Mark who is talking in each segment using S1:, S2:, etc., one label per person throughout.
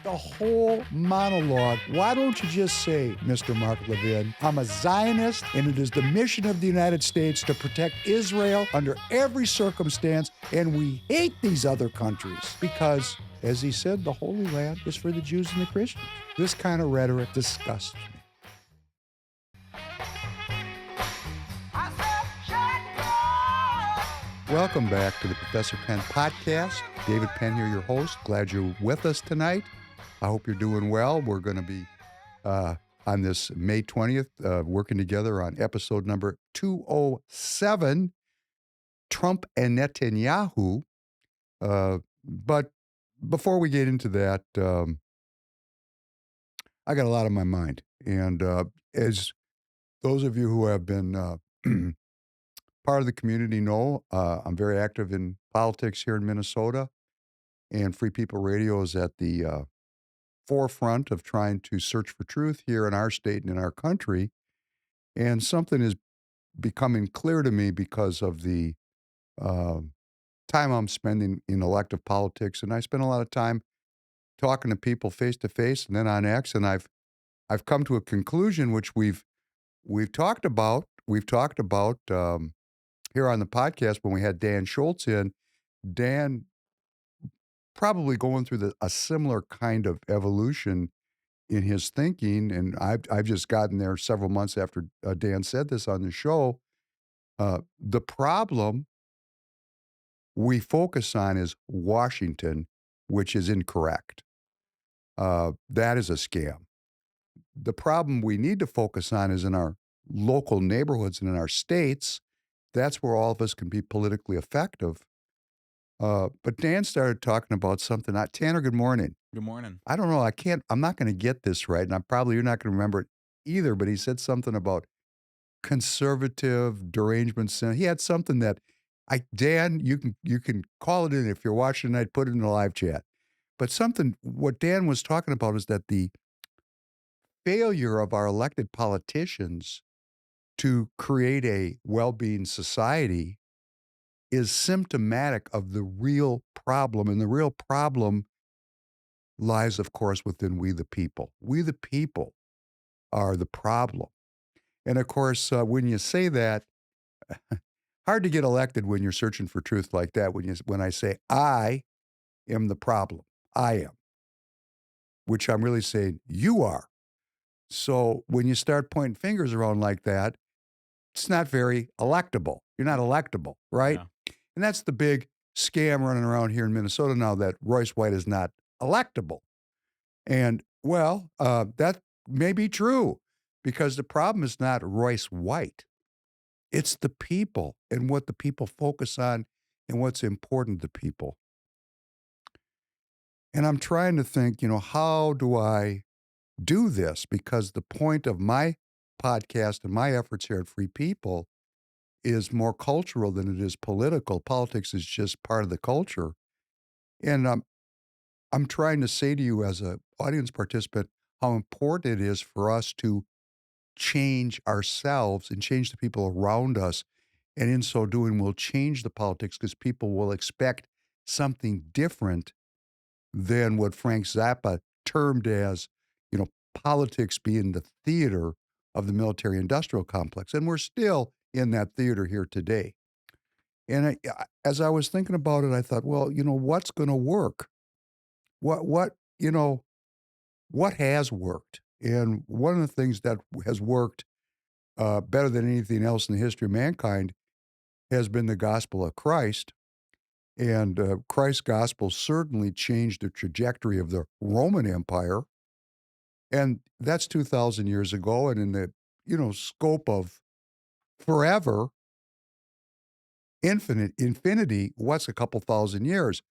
S1: the whole monologue. Why don't you just say, Mr. Mark Levin, I'm a Zionist, and it is the mission of the United States to protect Israel under every circumstance, and we hate these other countries because, as he said, the Holy Land is for the Jews and the Christians. This kind of rhetoric disgusts me. Welcome back to the Professor Penn podcast. David Penn here, your host. Glad you're with us tonight. I hope you're doing well. We're going to be on this May 20th working together on episode number 207, Trump and Netanyahu. But before we get into that, I got a lot on my mind. And as those of you who have been part of the community know, I'm very active in politics here in Minnesota, and Free People Radio is at the forefront of trying to search for truth here in our state and in our country. And something is becoming clear to me because of the uh, time I'm spending in elective politics, and I spend a lot of time talking to people face to face and then on X, and I've come to a conclusion which we've talked about. We've talked about here on the podcast when we had Dan Schultz in. Dan probably going through a similar kind of evolution in his thinking, and I've just gotten there several months after Dan said this on the show. The problem we focus on is Washington, which is incorrect. That is a scam. The problem we need to focus on is in our local neighborhoods and in our states. That's where all of us can be politically effective. But Dan started talking about something. Tanner, good morning.
S2: Good morning.
S1: I don't know. I'm not going to get this right. And you're not going to remember it either. But he said something about conservative derangement sin. He had something that Dan, you can call it in if you're watching tonight, put it in the live chat. But what Dan was talking about is that the failure of our elected politicians to create a well-being society is symptomatic of the real problem. And the real problem lies, of course, within we the people. We the people are the problem. And of course, when you say that, hard to get elected when you're searching for truth like that. When I say I am the problem, I am, which I'm really saying you are. So when you start pointing fingers around like that, it's not very electable. You're not electable, right?
S2: Yeah.
S1: And that's the big scam running around here in Minnesota now, that Royce White is not electable. And well, that may be true, because the problem is not Royce White. It's the people and what the people focus on and what's important to people. And I'm trying to think, how do I do this? Because the point of my podcast and my efforts here at Free People is more cultural than it is political. Politics is just part of the culture. And I'm trying to say to you as an audience participant how important it is for us to change ourselves and change the people around us. And in so doing, we'll change the politics, because people will expect something different than what Frank Zappa termed as, politics being the theater of the military industrial complex. And we're still in that theater here today. And as I was thinking about it, I thought, well, what's going to work? What, what has worked? And one of the things that has worked better than anything else in the history of mankind has been the gospel of Christ. And Christ's gospel certainly changed the trajectory of the Roman Empire. And that's 2,000 years ago. And in the, scope of forever, infinity, what's a couple thousand years?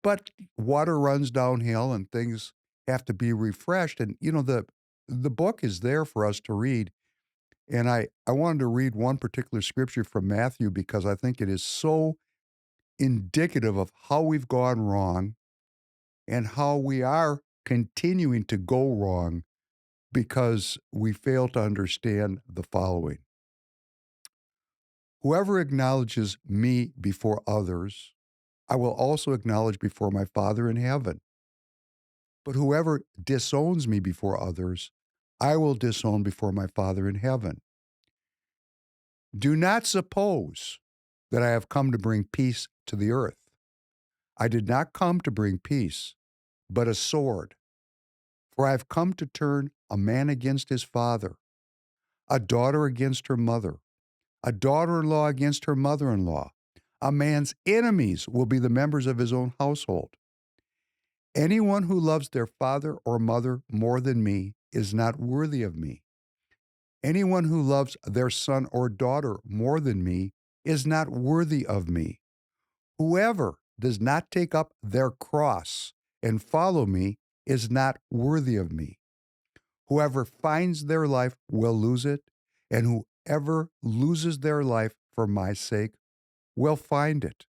S1: But water runs downhill and things have to be refreshed. And, the book is there for us to read. And I wanted to read one particular scripture from Matthew, because I think it is so indicative of how we've gone wrong and how we are continuing to go wrong, because we fail to understand the following. Whoever acknowledges me before others, I will also acknowledge before my Father in heaven. But whoever disowns me before others, I will disown before my Father in heaven. Do not suppose that I have come to bring peace to the earth. I did not come to bring peace, but a sword. For I have come to turn a man against his father, a daughter against her mother, a daughter-in-law against her mother-in-law. A man's enemies will be the members of his own household. Anyone who loves their father or mother more than me is not worthy of me. Anyone who loves their son or daughter more than me is not worthy of me. Whoever does not take up their cross and follow me is not worthy of me. Whoever finds their life will lose it, and whoever loses their life for my sake will find it.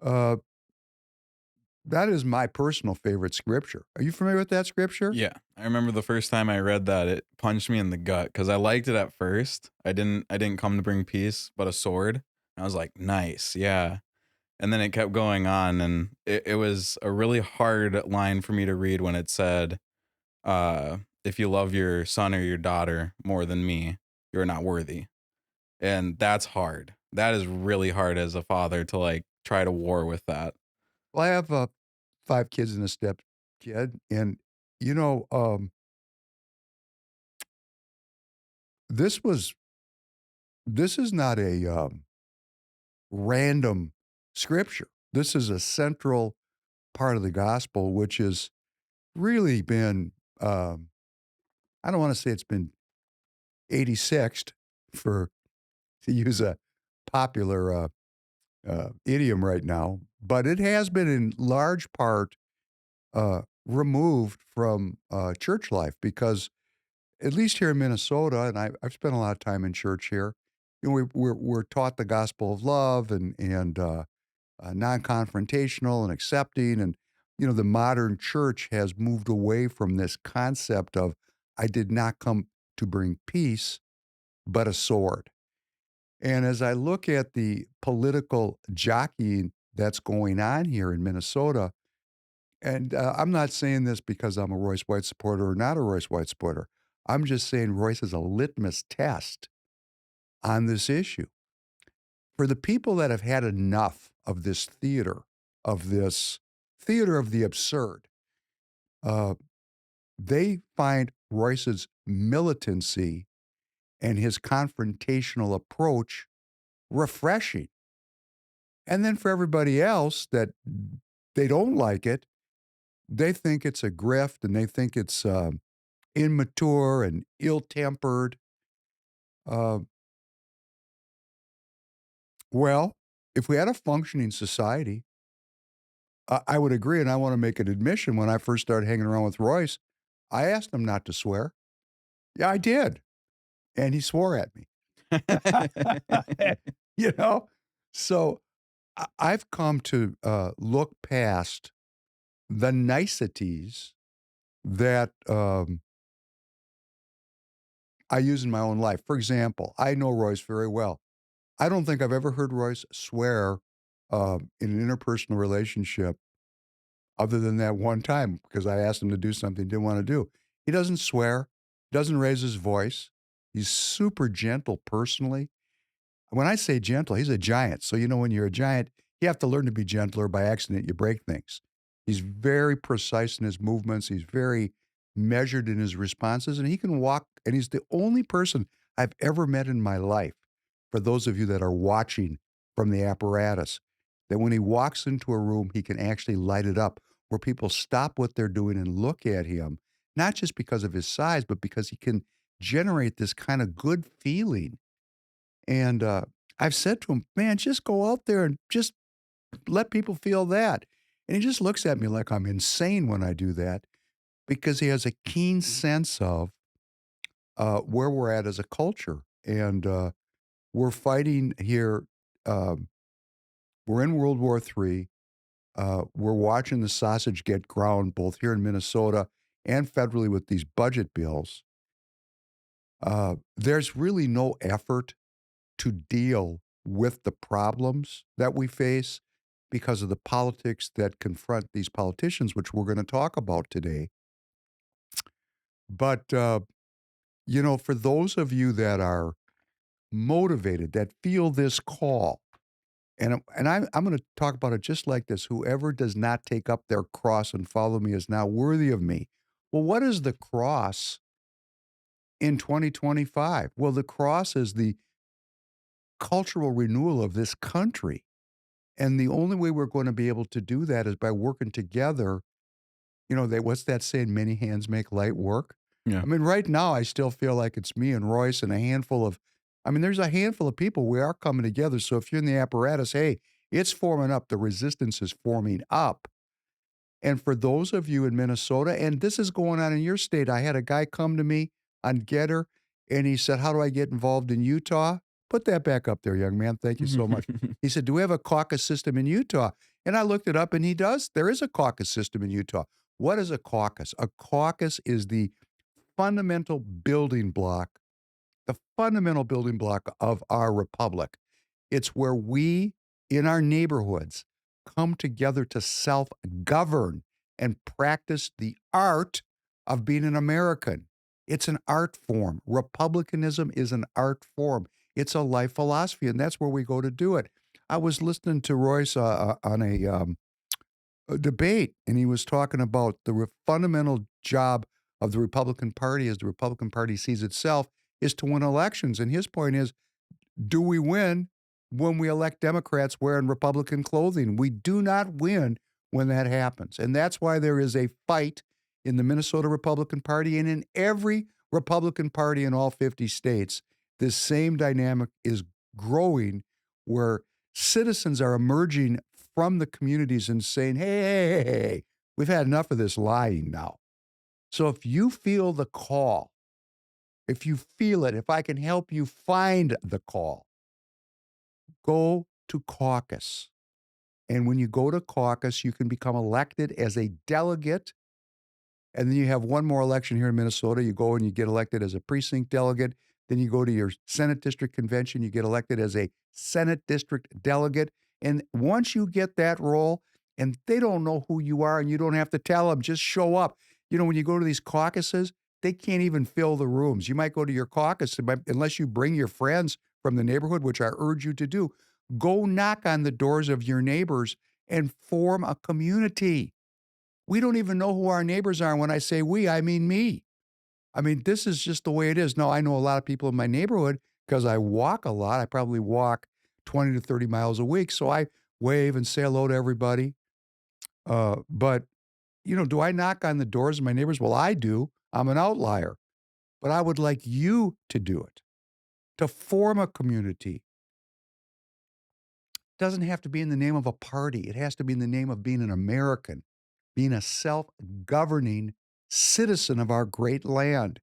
S1: Uh, that is my personal favorite scripture. Are you familiar with that scripture?
S2: Yeah, I remember the first time I read that, it punched me in the gut because I liked it at first. I didn't come to bring peace, but a sword. I was like, nice, yeah. And then it kept going on, and it was a really hard line for me to read when it said, if you love your son or your daughter more than me, you're not worthy. And that's hard. That is really hard as a father to like try to war with that.
S1: Well, I have 5 kids and a step kid, and you know, this was this is not a random scripture. This is a central part of the gospel, which has really been, I don't want to say it's been 86th for, to use a popular idiom right now, but it has been in large part removed from church life because, at least here in Minnesota, and I've spent a lot of time in church here, we're taught the gospel of love and non-confrontational and accepting. And, the modern church has moved away from this concept of, I did not come to bring peace, but a sword. And as I look at the political jockeying that's going on here in Minnesota, and I'm not saying this because I'm a Royce White supporter or not a Royce White supporter. I'm just saying Royce is a litmus test on this issue. For the people that have had enough of this theater of the absurd, uh, they find Royce's militancy and his confrontational approach refreshing. And then for everybody else that they don't like it, they think it's a grift and they think it's immature and ill-tempered. Uh, well, if we had a functioning society, I would agree, and I want to make an admission. When I first started hanging around with Royce, I asked him not to swear. Yeah, I did, and he swore at me. You know? So, I've come to, look past the niceties that, I use in my own life. For example, I know Royce very well. I don't think I've ever heard Royce swear, in an interpersonal relationship other than that one time because I asked him to do something he didn't wanna do. He doesn't swear, doesn't raise his voice. He's super gentle personally. When I say gentle, he's a giant. So, when you're a giant, you have to learn to be gentler. By accident, you break things. He's very precise in his movements. He's very measured in his responses, and he can walk. And he's the only person I've ever met in my life, for those of you that are watching from the apparatus, that when he walks into a room, he can actually light it up where people stop what they're doing and look at him, not just because of his size, but because he can generate this kind of good feeling. And, I've said to him, "Man, just go out there and just let people feel that." And he just looks at me like I'm insane when I do that because he has a keen sense of, where we're at as a culture. And, we're fighting here, um, we're in World War III. We're watching the sausage get ground both here in Minnesota and federally with these budget bills. There's really no effort to deal with the problems that we face. because of the politics that confront these politicians, which we're going to talk about today. But, for those of you that are motivated, that feel this call, and I'm going to talk about it just like this: whoever does not take up their cross and follow me is not worthy of me. Well, what is the cross in 2025? Well, the cross is the cultural renewal of this country. And the only way we're going to be able to do that is by working together. What's that saying? Many hands make light work.
S2: Yeah.
S1: I mean, right now, I still feel like it's me and Royce and a handful of, I mean, there's a handful of people. We are coming together. So if you're in the apparatus, hey, it's forming up. The resistance is forming up. And for those of you in Minnesota, and this is going on in your state, I had a guy come to me on Getter and he said, "How do I get involved in Utah?" Put that back up there, young man. Thank you so much. He said, "Do we have a caucus system in Utah?" And I looked it up and he does. There is a caucus system in Utah. What is a caucus? A caucus is fundamental building block, the fundamental building block of our republic. It's where we in our neighborhoods come together to self govern and practice the art of being an American. It's an art form. Republicanism is an art form. It's a life philosophy, and that's where we go to do it. I was listening to Royce on a debate, and he was talking about the fundamental job of the Republican Party, as the Republican Party sees itself, is to win elections. And his point is, do we win when we elect Democrats wearing Republican clothing? We do not win when that happens. And that's why there is a fight in the Minnesota Republican Party and in every Republican Party in all 50 states. This same dynamic is growing where citizens are emerging from the communities and saying, hey, hey, hey, hey, we've had enough of this lying now. So if you feel the call, if you feel it, if I can help you find the call, go to caucus. And when you go to caucus, you can become elected as a delegate. And then you have one more election here in Minnesota. You go and you get elected as a precinct delegate. Then you go to your Senate district convention. You get elected as a Senate district delegate. And once you get that role, and they don't know who you are, and you don't have to tell them, just show up. When you go to these caucuses, they can't even fill the rooms. You might go to your caucus, unless you bring your friends from the neighborhood, which I urge you to do. Go knock on the doors of your neighbors and form a community. We don't even know who our neighbors are. And when I say we, I mean me. I mean, this is just the way it is. Now, I know a lot of people in my neighborhood because I walk a lot. I probably walk 20 to 30 miles a week. So I wave and say hello to everybody. But do I knock on the doors of my neighbors? Well, I do. I'm an outlier. But I would like you to do it, to form a community. It doesn't have to be in the name of a party. It has to be in the name of being an American, being a self-governing citizen of our great land.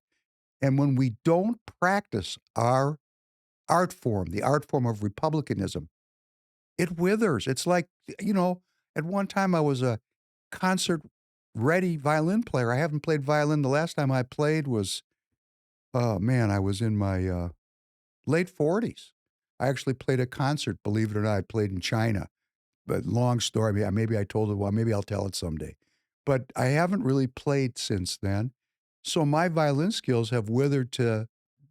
S1: And when we don't practice our art form, the art form of republicanism, it withers. It's like, at one time I was a concert ready violin player. I haven't played violin. The last time I played was, oh man, I was in my late 40s. I actually played a concert, believe it or not. I played in China. But long story. Maybe I told it well. Maybe I'll tell it someday. But I haven't really played since then. So my violin skills have withered to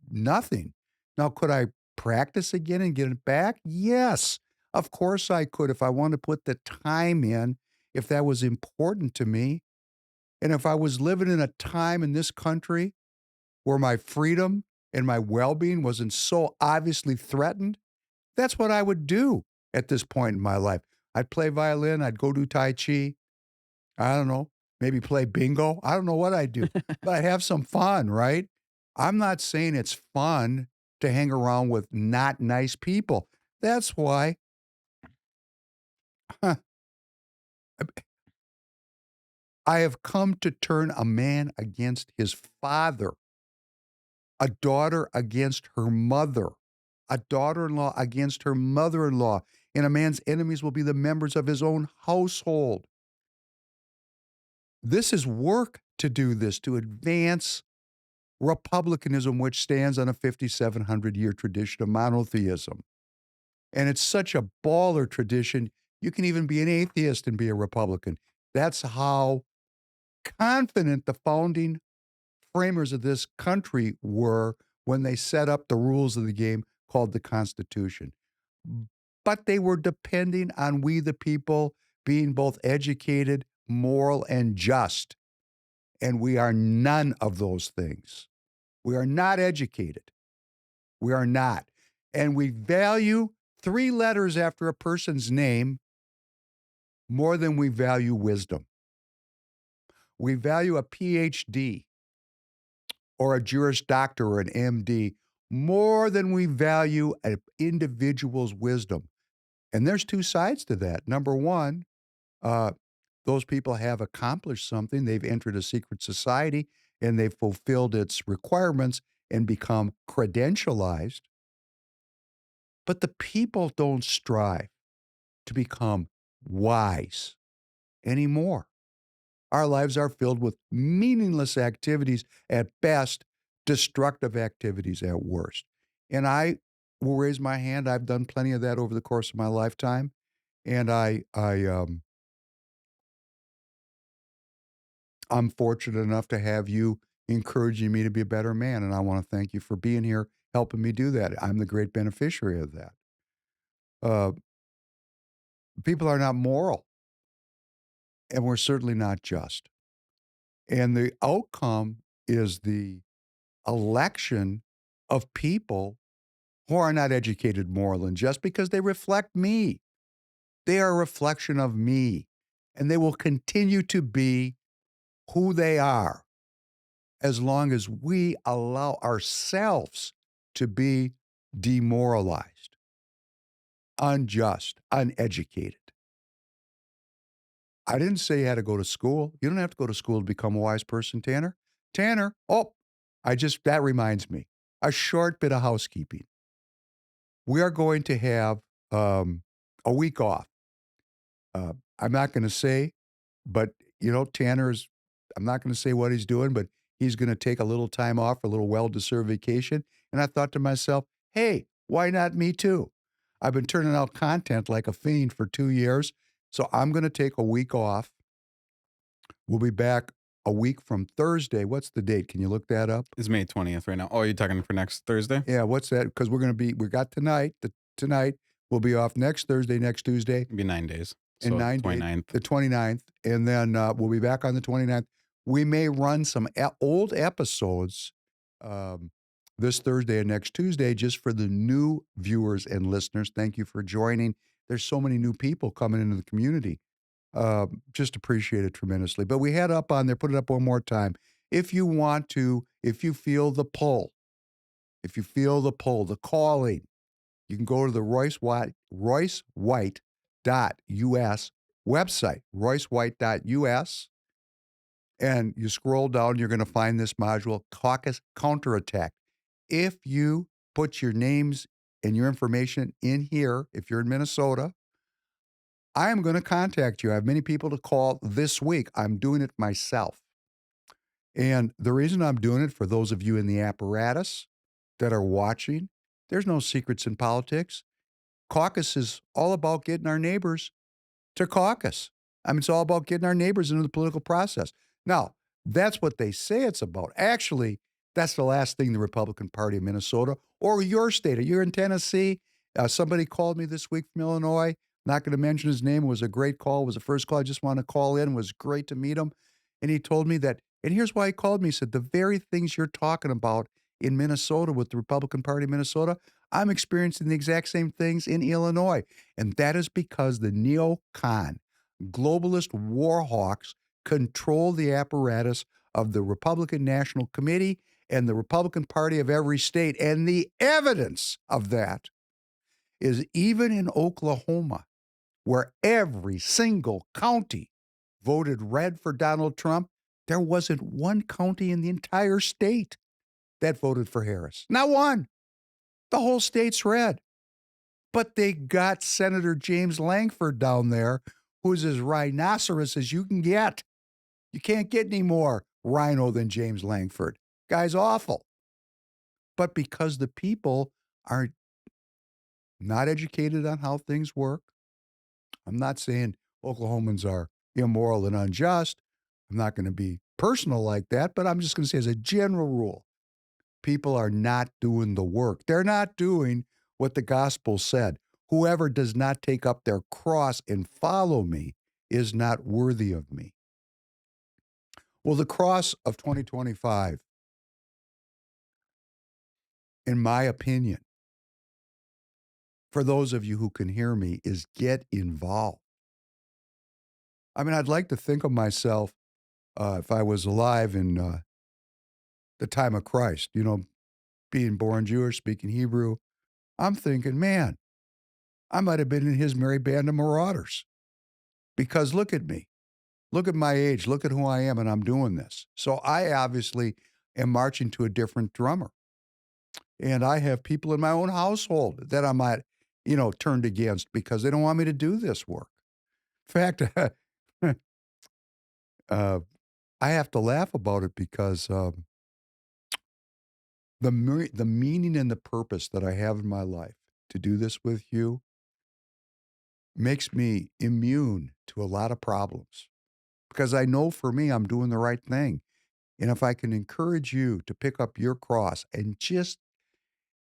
S1: nothing. Now, could I practice again and get it back? Yes, of course I could if I wanted to put the time in, if that was important to me. And if I was living in a time in this country where my freedom and my well being wasn't so obviously threatened, that's what I would do at this point in my life. I'd play violin, I'd go do Tai Chi. I don't know, maybe play bingo. I don't know what I'd do, but I'd have some fun, right? I'm not saying it's fun to hang around with not nice people. That's why huh, I have come to turn a man against his father, a daughter against her mother, a daughter in law against her mother in law, and a man's enemies will be the members of his own household. This is work to do this, to advance republicanism, which stands on a 5,700-year tradition of monotheism. And it's such a baller tradition, You can even be an atheist and be a Republican. That's how confident the founding framers of this country were when they set up the rules of the game called the Constitution. But they were depending on we, the people, being both educated, moral, and just. And we are none of those things. We are not educated. We are not. And we value three letters after a person's name more than we value wisdom. We value a PhD or a Juris Doctor or an MD more than we value an individual's wisdom. And there's two sides to that. Number one, uh, those people have accomplished something. They've entered a secret society and they've fulfilled its requirements and become credentialized. But the people don't strive to become wise anymore. Our lives are filled with meaningless activities at best, destructive activities at worst. And I will raise my hand. I've done plenty of that over the course of my lifetime. And I'm fortunate enough to have you encouraging me to be a better man. And I want to thank you for being here, helping me do that. I'm the great beneficiary of that. Uh, People are not moral, and we're certainly not just. And the outcome is the election of people who are not educated, moral, and just because they reflect me. They are a reflection of me, and they will continue to be who they are as long as we allow ourselves to be demoralized, unjust, uneducated. I didn't say you had to go to school. You don't have to go to school to become a wise person, Tanner. Tanner, oh, that reminds me, a short bit of housekeeping. We are going to have a week off. I'm not going to say, but Tanner's, I'm not going to say what he's doing, but he's going to take a little time off, a little well deserved vacation. And I thought to myself, hey, why not me too? I've been turning out content like a fiend for 2 years. So I'm going to take a week off. We'll be back a week from Thursday. What's the date? Can you look that up?
S2: It's May 20th right now. Oh, you're talking for next Thursday?
S1: Yeah, what's that? Because we got tonight. Tonight, we'll be off next Thursday, next Tuesday,
S2: It'll be 9 days.
S1: in
S2: So
S1: 9 days,
S2: 29th.
S1: the 29th. And then we'll be back on the 29th. We may run some old episodes um, this Thursday and next Tuesday just for the new viewers and listeners. Thank you for joining. There's so many new people coming into the community. Just appreciate it tremendously. But we had up on there, put it up one more time. If you want to, if you feel the pull, the calling, you can go to the RoyceWhite.us website, RoyceWhite.us, and you scroll down, you're going to find this module, Caucus Counterattack. If you put your names and your information in here, if you're in Minnesota, I am going to contact you. I have many people to call this week. I'm doing it myself. And the reason I'm doing it for those of you in the apparatus that are watching, there's no secrets in politics. Caucus is all about getting our neighbors to caucus. I mean, it's all about getting our neighbors into the political process. Now, that's what they say it's about. Actually, that's the last thing the Republican Party of Minnesota or your state. You're in Tennessee. Somebody called me this week from Illinois. Not going to mention his name. It was a great call. It was the first call. I just want to call in. It was great to meet him. And he told me that, and here's why he called me. He said, the very things you're talking about in Minnesota with the Republican Party of Minnesota, I'm experiencing the exact same things in Illinois. And that is because the neocon, globalist war hawks control the apparatus of the Republican National Committee and the Republican Party of every state. And the evidence of that is even in Oklahoma, where every single county voted red for Donald Trump, there wasn't one county in the entire state that voted for Harris. Not one. The whole state's red. But they got Senator James Langford down there, who's as rhinoceros as you can get. You can't get any more rhino than James Langford. Guy's awful. But because the people are not educated on how things work, I'm not saying Oklahomans are immoral and unjust. I'm not going to be personal like that, but I'm just going to say as a general rule, people are not doing the work. They're not doing what the gospel said. Whoever does not take up their cross and follow me is not worthy of me. Well, the cross of 2025, in my opinion, for those of you who can hear me, is get involved. I mean, I'd like to think of myself if I was alive in the time of Christ, being born Jewish, speaking Hebrew. I'm thinking, man, I might have been in his merry band of marauders because look at me. Look at my age. Look at who I am, and I'm doing this. So I obviously am marching to a different drummer. And I have people in my own household that I might, turned against because they don't want me to do this work. In fact, uh, I have to laugh about it because the meaning and the purpose that I have in my life to do this with you makes me immune to a lot of problems because I know for me, I'm doing the right thing. And if I can encourage you to pick up your cross and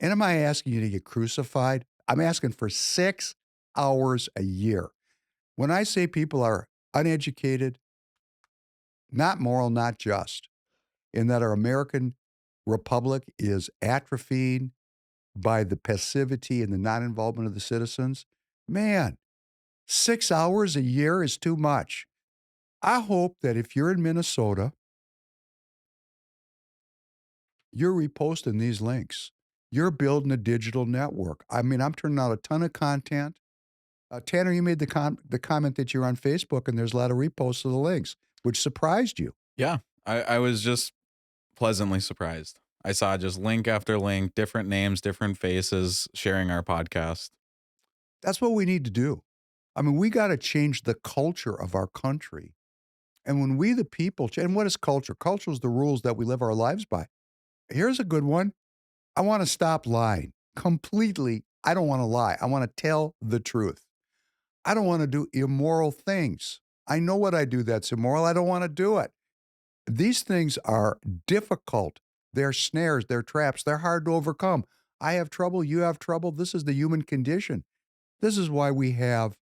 S1: am I asking you to get crucified? I'm asking for 6 hours a year. When I say people are uneducated, not moral, not just, in that our American republic is atrophying by the passivity and the non involvement of the citizens, man, 6 hours a year is too much. I hope that if you're in Minnesota, you're reposting these links. You're building a digital network. I mean, I'm turning out a ton of content. Tanner, you made the comment that you're on Facebook and there's a lot of reposts of the links, which surprised you.
S2: Yeah, I was just pleasantly surprised. I saw just link after link, different names, different faces sharing our podcast.
S1: That's what we need to do. I mean, we got to change the culture of our country. And when we, the people, and what is culture? Culture is the rules that we live our lives by. Here's a good one. I want to stop lying completely. I don't want to lie. I want to tell the truth. I don't want to do immoral things. I know what I do that's immoral. I don't want to do it. These things are difficult. They're snares, they're traps, they're hard to overcome. I have trouble, you have trouble. This is the human condition. This is why we have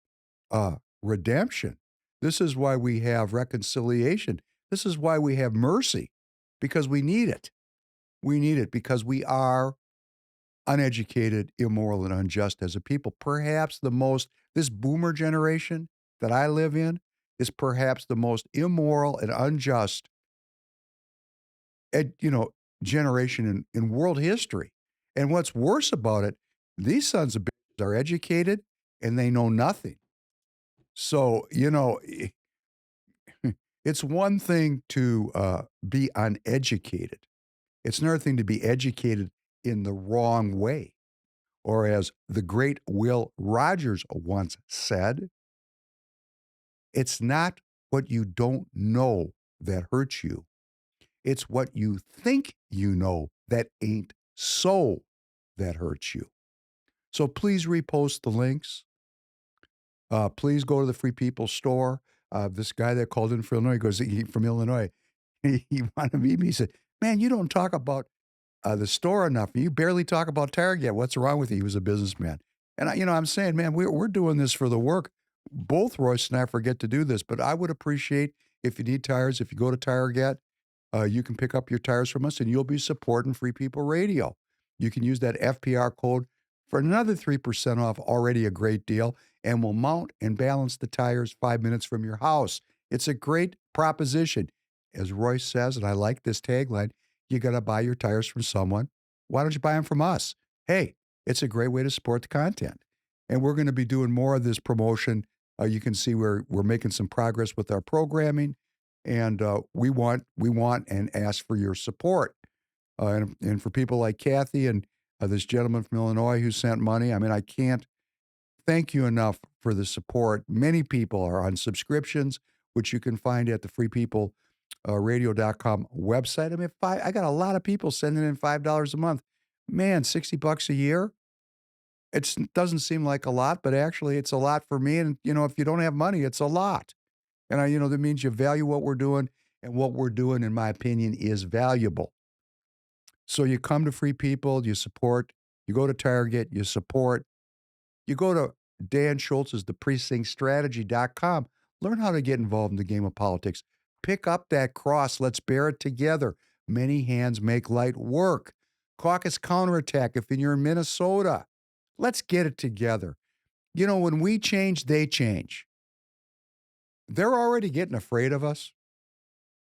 S1: redemption. This is why we have reconciliation. This is why we have mercy, because we need it. We need it because we are uneducated, immoral, and unjust as a people. Perhaps this boomer generation that I live in is perhaps the most immoral and unjust ed, you know, generation in world history. And what's worse about it, these sons of bitches are educated and they know nothing. So, it's one thing to be uneducated. It's another thing to be educated in the wrong way. Or as the great Will Rogers once said, it's not what you don't know that hurts you. It's what you think you know that ain't so that hurts you. So please repost the links. Please go to the Free People store. This guy that called in from Illinois from Illinois. He wanted to meet me. He said, "Man, you don't talk about the store enough. You barely talk about Target. What's wrong with you?" He was a businessman. And I'm saying, man, we're doing this for the work. Both Royce and I forget to do this, but I would appreciate if you need tires, if you go to Target, you can pick up your tires from us and you'll be supporting Free People Radio. You can use that FPR code for another 3% off, already a great deal, and we'll mount and balance the tires 5 minutes from your house. It's a great proposition. As Royce says, and I like this tagline, you got to buy your tires from someone. Why don't you buy them from us? Hey, it's a great way to support the content. And we're going to be doing more of this promotion. You can see we're making some progress with our programming, and we want and ask for your support. And for people like Kathy and this gentleman from Illinois who sent money, I mean, I can't thank you enough for the support. Many people are on subscriptions, which you can find at the freepeopleradio.com website. I mean, I got a lot of people sending in $5 a month. Man, $60 a year. It doesn't seem like a lot, but actually it's a lot for me. And, if you don't have money, it's a lot. And, that means you value what we're doing, and what we're doing, in my opinion, is valuable. So you come to Free People, you support, you go to Target, you support, you go to Dan Schultz's theprecinctstrategy.com, learn how to get involved in the game of politics. Pick up that cross. Let's bear it together. Many hands make light work. Caucus counterattack if you're in Minnesota. Let's get it together. When we change, they change. They're already getting afraid of us.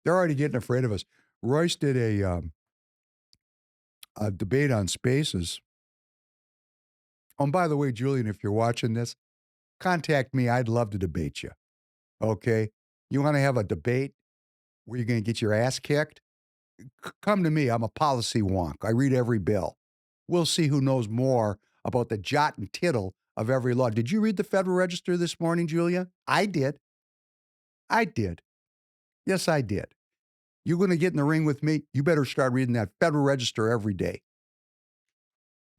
S1: They're already getting afraid of us. Royce did a debate on Spaces. Oh, and by the way, Julian, if you're watching this, contact me. I'd love to debate you. Okay? You want to have a debate where you're going to get your ass kicked? Come to me. I'm a policy wonk. I read every bill. We'll see who knows more about the jot and tittle of every law. Did you read the Federal Register this morning, Julia? I did. I did. Yes, I did. You're going to get in the ring with me? You better start reading that Federal Register every day.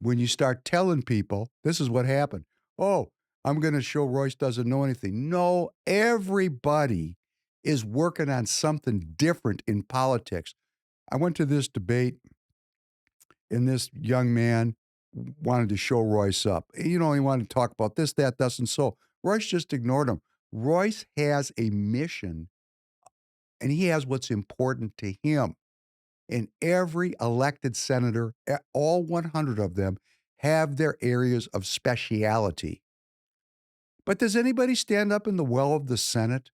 S1: When you start telling people, this is what happened. Oh, I'm going to show Royce doesn't know anything. No, everybody is working on something different in politics. I went to this debate, and this young man wanted to show Royce up. He wanted to talk about this, that, thus, and so. Royce just ignored him. Royce has a mission, and he has what's important to him. And every elected senator, all 100 of them, have their areas of speciality. But does anybody stand up in the well of the Senate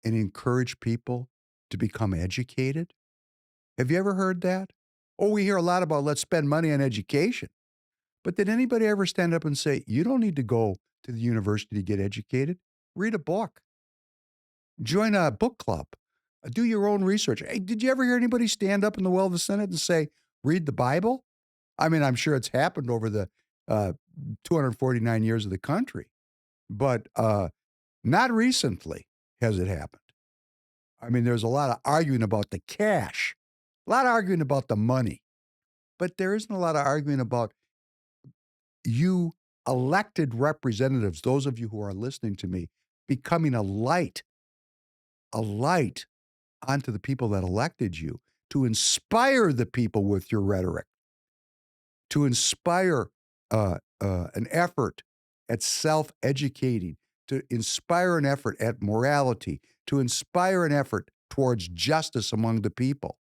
S1: and encourage people to become educated? Have you ever heard that? Oh, we hear a lot about let's spend money on education. But did anybody ever stand up and say, you don't need to go to the university to get educated? Read a book. Join a book club. Do your own research. Hey, did you ever hear anybody stand up in the well of the Senate and say, read the Bible? I mean, I'm sure it's happened over the 249 years of the country, but not recently has it happened. I mean, there's a lot of arguing about the cash, a lot of arguing about the money, but there isn't a lot of arguing about you elected representatives, those of you who are listening to me, becoming a light onto the people that elected you to inspire the people with your rhetoric, to inspire an effort at self-educating, to inspire an effort at morality, to inspire an effort towards justice among the people.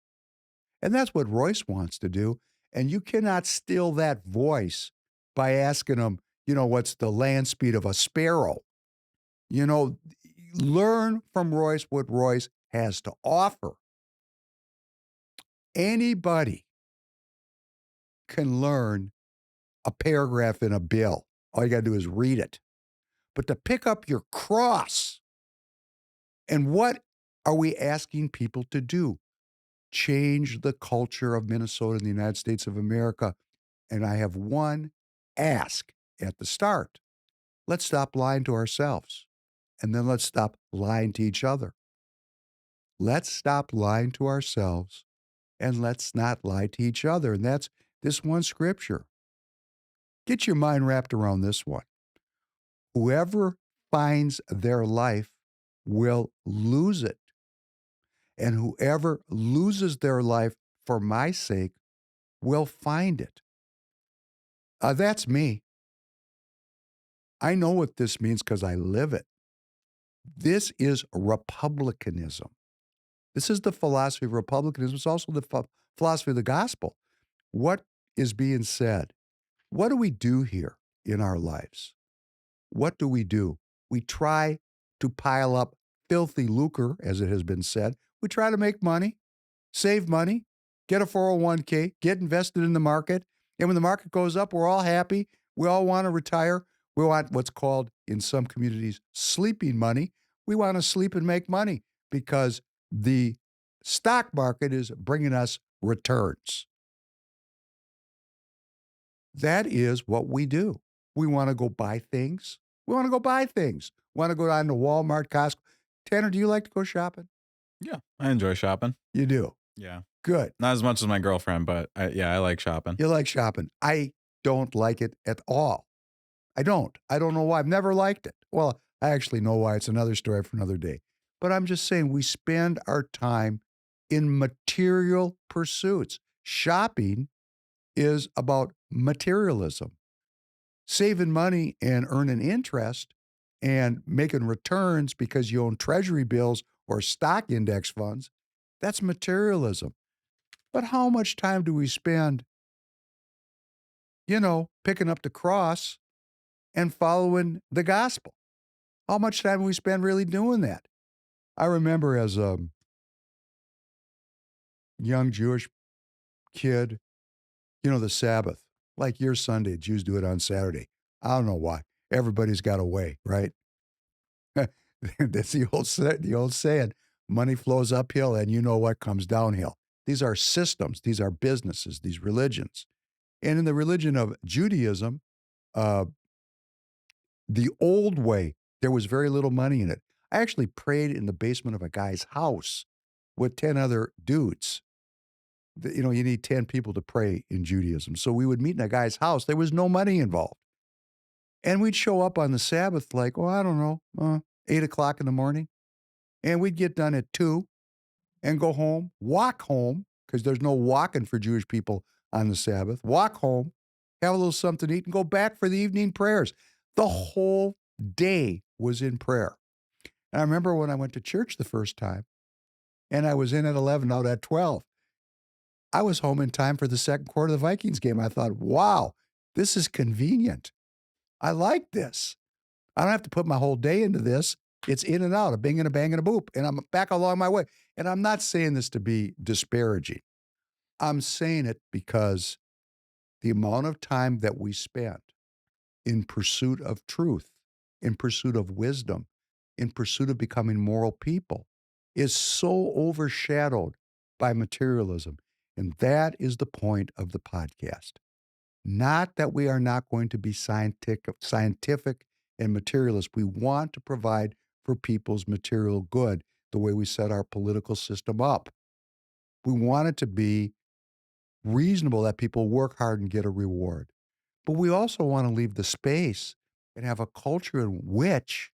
S1: And that's what Royce wants to do. And you cannot still that voice by asking him, what's the land speed of a sparrow? Learn from Royce what Royce has to offer. Anybody can learn a paragraph in a bill. All you got to do is read it. But to pick up your cross, and what are we asking people to do? Change the culture of Minnesota and the United States of America. And I have one ask at the start. Let's stop lying to ourselves. And then let's stop lying to each other. Let's stop lying to ourselves, and let's not lie to each other. And that's this one scripture. Get your mind wrapped around this one. Whoever finds their life will lose it. And whoever loses their life for my sake will find it. That's me. I know what this means because I live it. This is republicanism. This is the philosophy of republicanism. It's also the philosophy of the gospel. What is being said? What do we do here in our lives? What do? We try to pile up filthy lucre, as it has been said. We try to make money, save money, get a 401k, get invested in the market. And when the market goes up, we're all happy. We all want to retire. We want what's called, in some communities, sleeping money. We want to sleep and make money because the stock market is bringing us returns. That is what we do. We want to go buy things. We want to go buy things. Want to go down to Walmart, Costco. Tanner, do you like to go shopping?
S2: Yeah, I enjoy shopping.
S1: You do?
S2: Yeah.
S1: Good.
S2: Not as much as my girlfriend, but I like shopping.
S1: You like shopping. I don't like it at all. I don't. I don't know why. I've never liked it. Well, I actually know why. It's another story for another day. But I'm just saying we spend our time in material pursuits. Shopping is about materialism. Saving money and earning interest and making returns because you own treasury bills or stock index funds, that's materialism. But how much time do we spend, picking up the cross and following the gospel? How much time do we spend really doing that? I remember as a young Jewish kid, the Sabbath, like your Sunday, Jews do it on Saturday. I don't know why. Everybody's got a way, right? That's the old saying, money flows uphill and you know what comes downhill. These are systems. These are businesses, these religions. And in the religion of Judaism, uh, the old way, there was very little money in it. I actually prayed in the basement of a guy's house with 10 other dudes. You need 10 people to pray in Judaism. So we would meet in a guy's house. There was no money involved. And we'd show up on the Sabbath like, I don't know, 8 o'clock in the morning. And we'd get done at 2 and go home, walk home, because there's no walking for Jewish people on the Sabbath. Walk home, have a little something to eat, and go back for the evening prayers. The whole day was in prayer. And I remember when I went to church the first time, and I was in at 11, out at 12. I was home in time for the second quarter of the Vikings game. I thought, wow, this is convenient. I like this. I don't have to put my whole day into this. It's in and out, a bing and a bang and a boop, and I'm back along my way. And I'm not saying this to be disparaging. I'm saying it because the amount of time that we spend in pursuit of truth, in pursuit of wisdom, in pursuit of becoming moral people is so overshadowed by materialism. And that is the point of the podcast. Not that we are not going to be scientific and materialist. We want to provide for people's material good the way we set our political system up. We want it to be reasonable that people work hard and get a reward. But we also want to leave the space and have a culture in which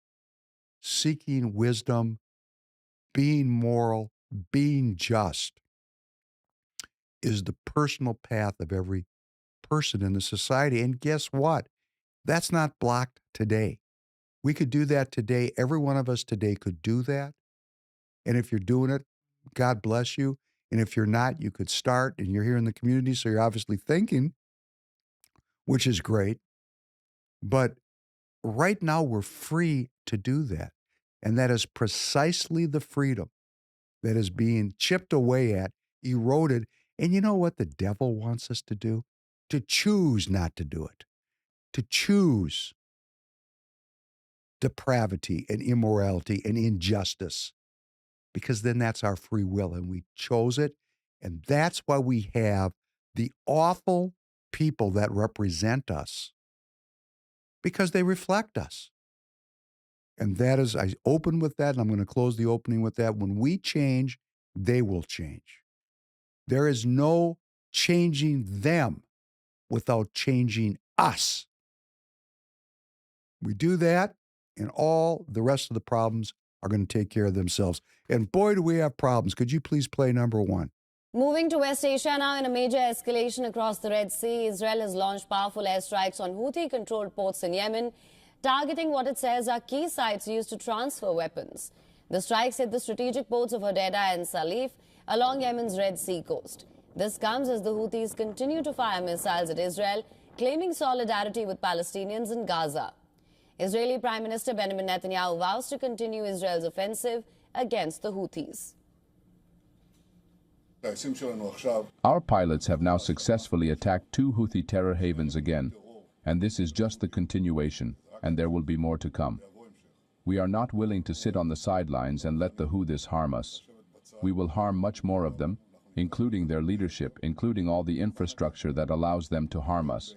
S1: seeking wisdom, being moral, being just is the personal path of every person in the society. And guess what? That's not blocked today. We could do that today. Every one of us today could do that. And if you're doing it, God bless you. And if you're not, you could start, and you're here in the community, so you're obviously thinking, which is great. But right now, we're free to do that. And that is precisely the freedom that is being chipped away at, eroded. And you know what the devil wants us to do? To choose not to do it, to choose depravity and immorality and injustice, because then that's our free will and we chose it. And that's why we have the awful people that represent us, because they reflect us. And that is, I open with that, and I'm going to close the opening with that. When we change, they will change. There is no changing them without changing us. We do that, and all the rest of the problems are going to take care of themselves. And boy, do we have problems. Could you please play number 1?
S3: Moving to West Asia now, in a major escalation across the Red Sea, Israel has launched powerful airstrikes on Houthi-controlled ports in Yemen, targeting what it says are key sites used to transfer weapons. The strikes hit the strategic ports of Hodeidah and Salif along Yemen's Red Sea coast. This comes as the Houthis continue to fire missiles at Israel, claiming solidarity with Palestinians in Gaza. Israeli Prime Minister Benjamin Netanyahu vows to continue Israel's offensive against the Houthis.
S4: Our pilots have now successfully attacked 2 Houthi terror havens again, and this is just the continuation, and there will be more to come. We are not willing to sit on the sidelines and let the Houthis harm us. We will harm much more of them, including their leadership, including all the infrastructure that allows them to harm us.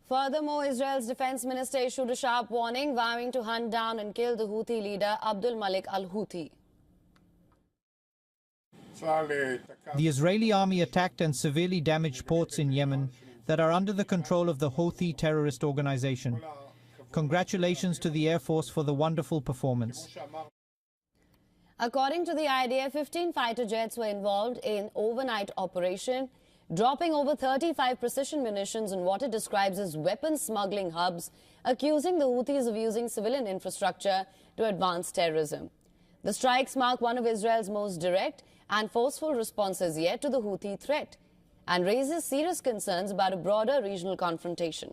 S3: Furthermore, Israel's defense minister issued a sharp warning, vowing to hunt down and kill the Houthi leader Abdul Malik al-Houthi.
S5: The Israeli army attacked and severely damaged ports in Yemen, that are under the control of the Houthi terrorist organization. Congratulations to the Air Force for the wonderful performance.
S3: According to the IDF, 15 fighter jets were involved in overnight operation, dropping over 35 precision munitions in what it describes as weapon smuggling hubs, accusing the Houthis of using civilian infrastructure to advance terrorism. The strikes mark one of Israel's most direct and forceful responses yet to the Houthi threat, and raises serious concerns about a broader regional confrontation.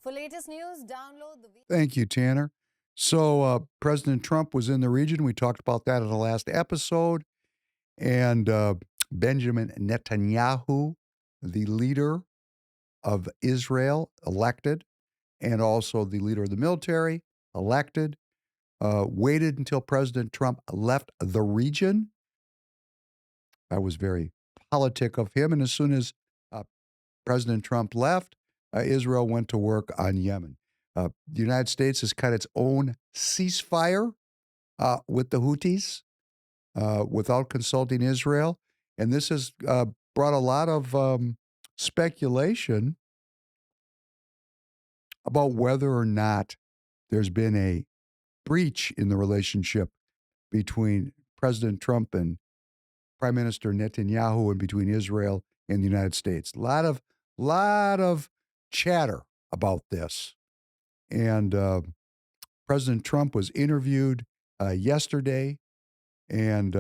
S3: For latest news, download the...
S1: Thank you, Tanner. So President Trump was in the region. We talked about that in the last episode. And Benjamin Netanyahu, the leader of Israel, elected, and also the leader of the military, elected, waited until President Trump left the region. That was very politic of him. And as soon as President Trump left, Israel went to work on Yemen. The United States has cut its own ceasefire with the Houthis without consulting Israel. And this has brought a lot of speculation about whether or not there's been a breach in the relationship between President Trump and Prime Minister Netanyahu and between Israel and the United States. A lot of chatter about this. And President Trump was interviewed yesterday, and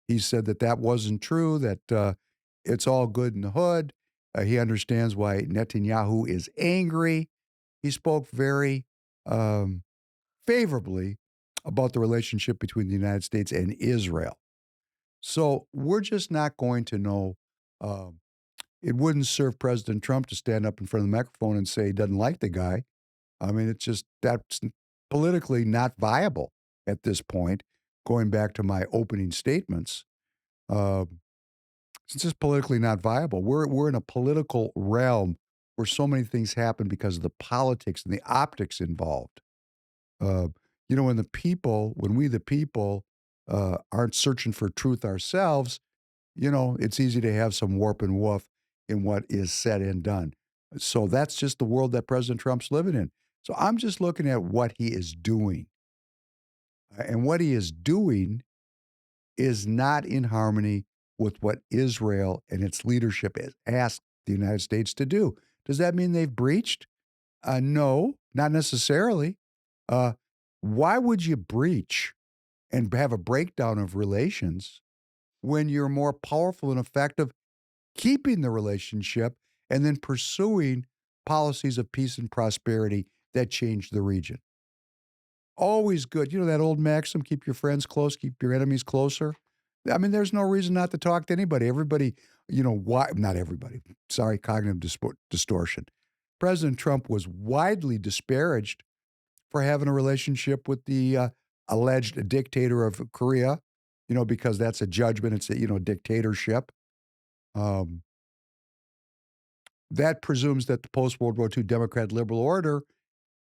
S1: he said that that wasn't true, that it's all good in the hood. He understands why Netanyahu is angry. He spoke very favorably about the relationship between the United States and Israel. So we're just not going to know. It wouldn't serve President Trump to stand up in front of the microphone and say he doesn't like the guy. I mean, it's just, that's politically not viable at this point. Going back to my opening statements, it's just politically not viable. We're in a political realm where so many things happen because of the politics and the optics involved. When we the people aren't searching for truth ourselves, it's easy to have some warp and woof in what is said and done. So that's just the world that President Trump's living in. So I'm just looking at what he is doing. And what he is doing is not in harmony with what Israel and its leadership has asked the United States to do. Does that mean they've breached? No, not necessarily. Why would you breach and have a breakdown of relations when you're more powerful and effective keeping the relationship and then pursuing policies of peace and prosperity that change the region? Always good. That old maxim, keep your friends close, keep your enemies closer. I mean, there's no reason not to talk to anybody. Everybody, why? Not everybody. Sorry, cognitive distortion. President Trump was widely disparaged for having a relationship with the alleged dictator of Korea, because that's a judgment. It's a dictatorship. That presumes that the post-World War II Democrat liberal order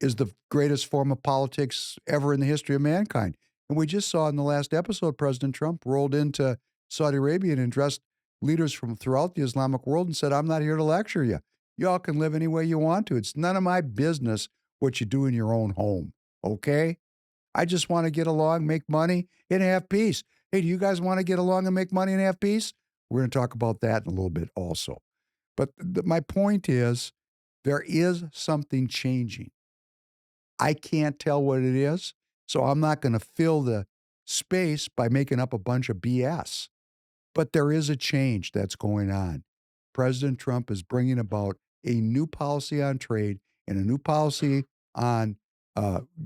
S1: is the greatest form of politics ever in the history of mankind. And we just saw in the last episode, President Trump rolled into Saudi Arabia and addressed leaders from throughout the Islamic world and said, I'm not here to lecture you. Y'all can live any way you want to. It's none of my business what you do in your own home, okay? I just want to get along, make money, and have peace. Hey, do you guys want to get along and make money and have peace? We're going to talk about that in a little bit also. But my point is, there is something changing. I can't tell what it is, so I'm not going to fill the space by making up a bunch of BS. But there is a change that's going on. President Trump is bringing about a new policy on trade and a new policy on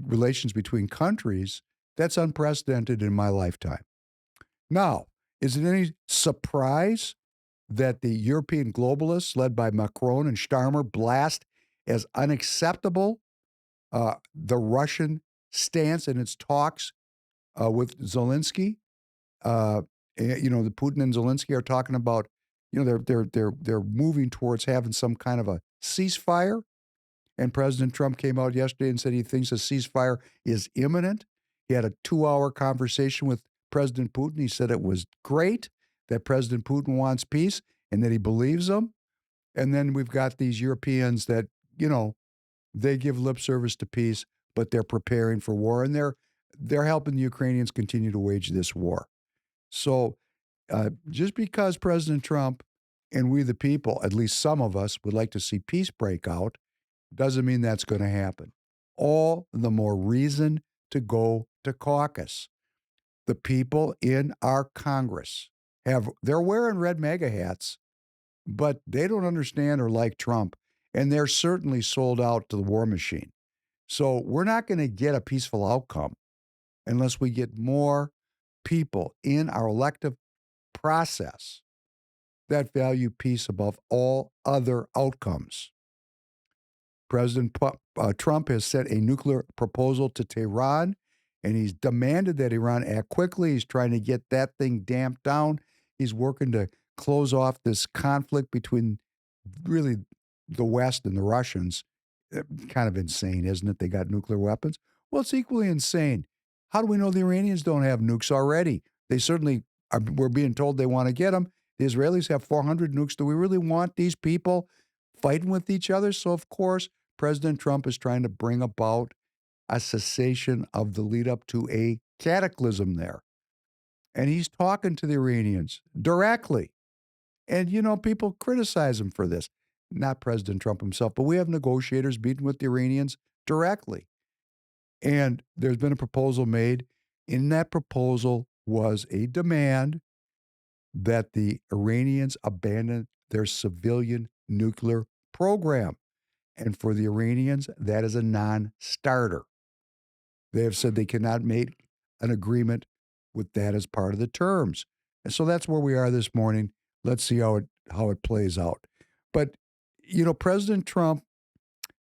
S1: relations between countries that's unprecedented in my lifetime. Now, is it any surprise that the European globalists, led by Macron and Starmer, blast as unacceptable the Russian stance in its talks with Zelensky? The Putin and Zelensky are talking about, they're moving towards having some kind of a ceasefire. And President Trump came out yesterday and said he thinks a ceasefire is imminent. He had a 2-hour conversation with President Putin. He said it was great that President Putin wants peace. and that he believes them. And then we've got these Europeans that, they give lip service to peace, but they're preparing for war, and they're helping the Ukrainians continue to wage this war. So just because President Trump and we the people, at least some of us, would like to see peace break out, doesn't mean that's going to happen. All the more reason to go to caucus. The people in our Congress they're wearing red MAGA hats, but they don't understand or like Trump, and they're certainly sold out to the war machine. So we're not going to get a peaceful outcome unless we get more people in our elective process that value peace above all other outcomes. President Trump has sent a nuclear proposal to Tehran, and he's demanded that Iran act quickly. He's trying to get that thing damped down. He's working to close off this conflict between really the West and the Russians. Kind of insane, isn't it? They got nuclear weapons. Well, it's equally insane. How do we know the Iranians don't have nukes already? They certainly are. We're being told they want to get them. The Israelis have 400 nukes. Do we really want these people fighting with each other? So, of course, President Trump is trying to bring about a cessation of the lead up to a cataclysm there. And he's talking to the Iranians directly. And, people criticize him for this. Not President Trump himself, but we have negotiators meeting with the Iranians directly. And there's been a proposal made. In that proposal was a demand that the Iranians abandon their civilian nuclear program. And for the Iranians, that is a non-starter. They have said they cannot make an agreement with that as part of the terms. And so that's where we are this morning. Let's see how it plays out. But, President Trump,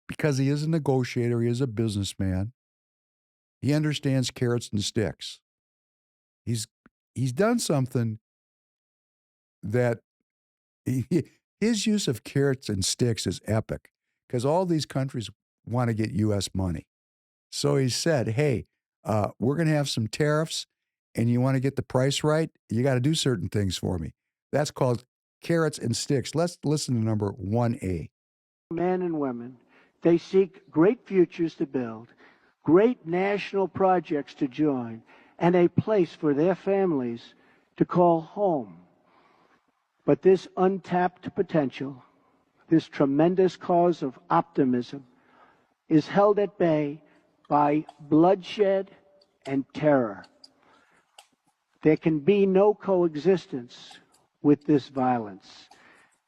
S1: because he is a negotiator, he is a businessman, he understands carrots and sticks. He's done something that his use of carrots and sticks is epic, because all these countries want to get U.S. money. So he said, hey, we're going to have some tariffs, and you want to get the price right, you got to do certain things for me. That's called carrots and sticks. Let's listen to number 1A.
S6: Men and women, they seek great futures to build, great national projects to join, and a place for their families to call home. But this untapped potential, this tremendous cause of optimism, is held at bay by bloodshed and terror. There can be no coexistence with this violence.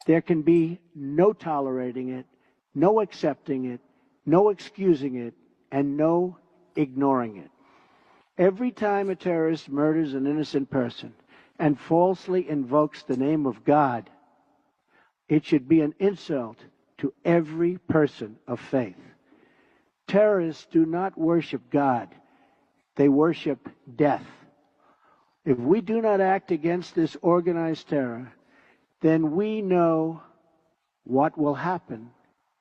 S6: There can be no tolerating it, no accepting it, no excusing it, and no ignoring it. Every time a terrorist murders an innocent person and falsely invokes the name of God, it should be an insult to every person of faith. Terrorists do not worship God. They worship death. If we do not act against this organized terror, then we know what will happen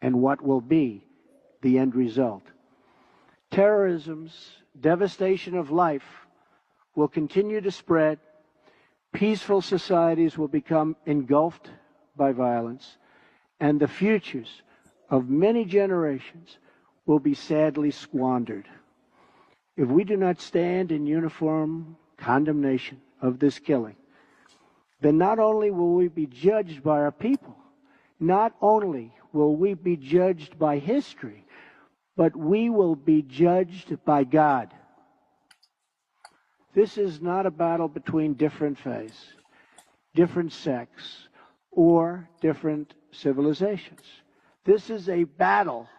S6: and what will be the end result. Terrorism's devastation of life will continue to spread. Peaceful societies will become engulfed by violence, and the futures of many generations will be sadly squandered. If we do not stand in uniform condemnation of this killing, then not only will we be judged by our people, not only will we be judged by history, but we will be judged by God. This is not a battle between different faiths, different sects, or different civilizations. This is a battle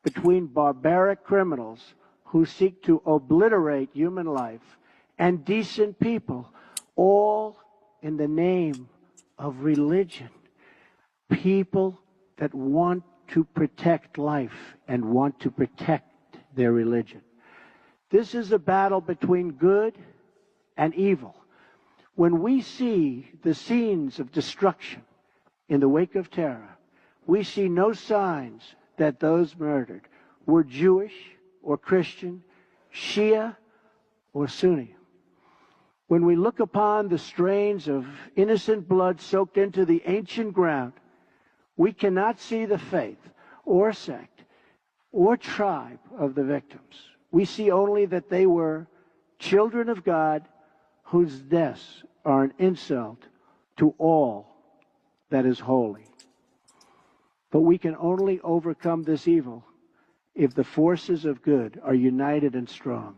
S6: between barbaric criminals who seek to obliterate human life and decent people, all in the name of religion. People that want to protect life and want to protect their religion. This is a battle between good and evil. When we see the scenes of destruction in the wake of terror, we see no signs that those murdered were Jewish or Christian, Shia or Sunni. When we look upon the strains of innocent blood soaked into the ancient ground, we cannot see the faith or sect or tribe of the victims. We see only that they were children of God whose deaths are an insult to all that is holy. But we can only overcome this evil if the forces of good are united and strong,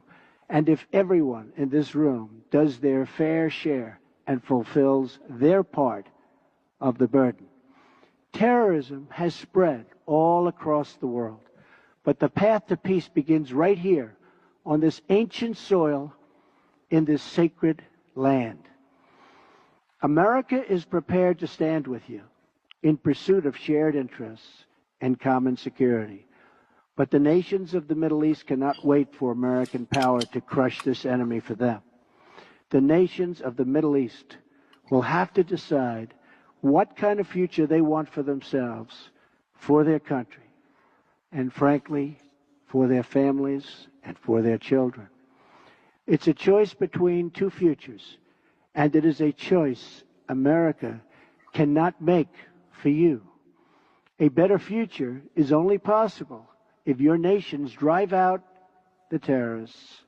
S6: and if everyone in this room does their fair share and fulfills their part of the burden. Terrorism has spread all across the world, but the path to peace begins right here on this ancient soil in this sacred land. America is prepared to stand with you in pursuit of shared interests and common security. But the nations of the Middle East cannot wait for American power to crush this enemy for them. The nations of the Middle East will have to decide what kind of future they want for themselves, for their country, and frankly, for their families and for their children. It's a choice between two futures, and it is a choice America cannot make for you. A better future is only possible if your nations drive out the terrorists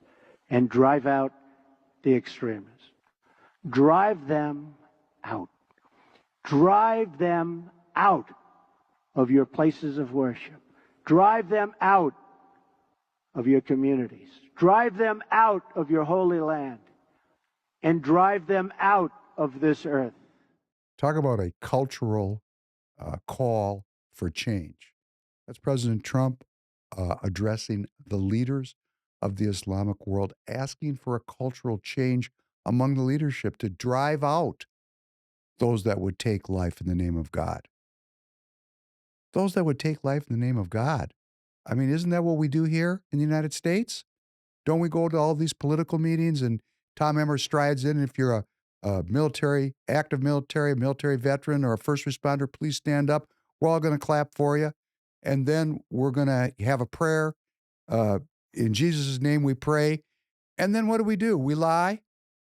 S6: and drive out the extremists. Drive them out. Drive them out of your places of worship. Drive them out of your communities. Drive them out of your holy land. And drive them out of this earth.
S1: Talk about a cultural call for change. That's President Trump addressing the leaders of the Islamic world, asking for a cultural change among the leadership to drive out those that would take life in the name of God. Those that would take life in the name of God. I mean, isn't that what we do here in the United States? Don't we go to all these political meetings and Tom Emmer strides in, and if you're a military, active military, a military veteran, or a first responder, please stand up. We're all going to clap for you. And then we're going to have a prayer. In Jesus' name we pray. And then what do? We lie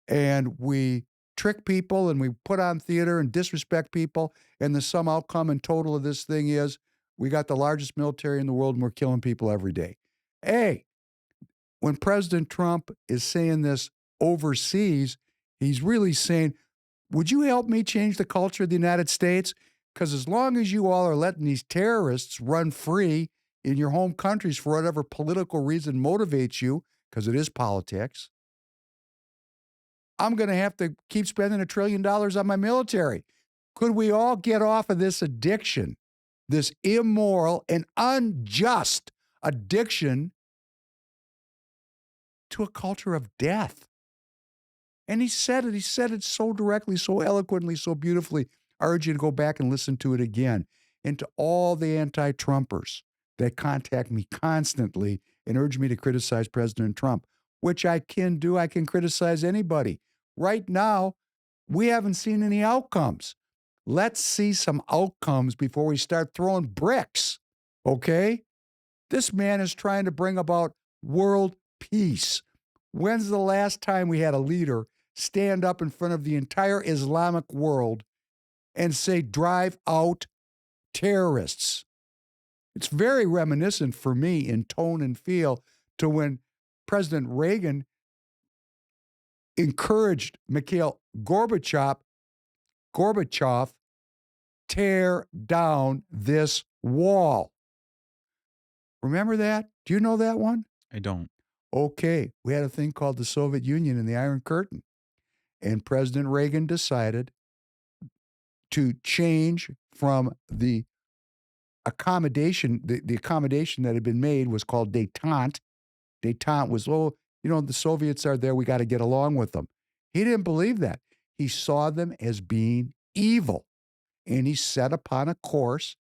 S1: and we trick people and we put on theater and disrespect people. And the sum outcome and total of this thing is we got the largest military in the world and we're killing people every day. Hey, when President Trump is saying this overseas, he's really saying, would you help me change the culture of the United States? Because as long as you all are letting these terrorists run free in your home countries for whatever political reason motivates you, because it is politics, I'm going to have to keep spending $1 trillion on my military. Could we all get off of this addiction, this immoral and unjust addiction to a culture of death? And he said it. He said it so directly, so eloquently, so beautifully. I urge you to go back and listen to it again. And to all the anti-Trumpers that contact me constantly and urge me to criticize President Trump, which I can do. I can criticize anybody. Right now, we haven't seen any outcomes. Let's see some outcomes before we start throwing bricks, okay? This man is trying to bring about world peace. When's the last time we had a leader stand up in front of the entire Islamic world and say, drive out terrorists? It's very reminiscent for me in tone and feel to when President Reagan encouraged Mikhail Gorbachev, tear down this wall. Remember that? Do you know that one?
S2: I don't.
S1: Okay, we had a thing called the Soviet Union and the Iron Curtain. And President Reagan decided to change from the accommodation, the accommodation that had been made was called détente. Détente was, the Soviets are there, we got to get along with them. He didn't believe that. He saw them as being evil. And he set upon a course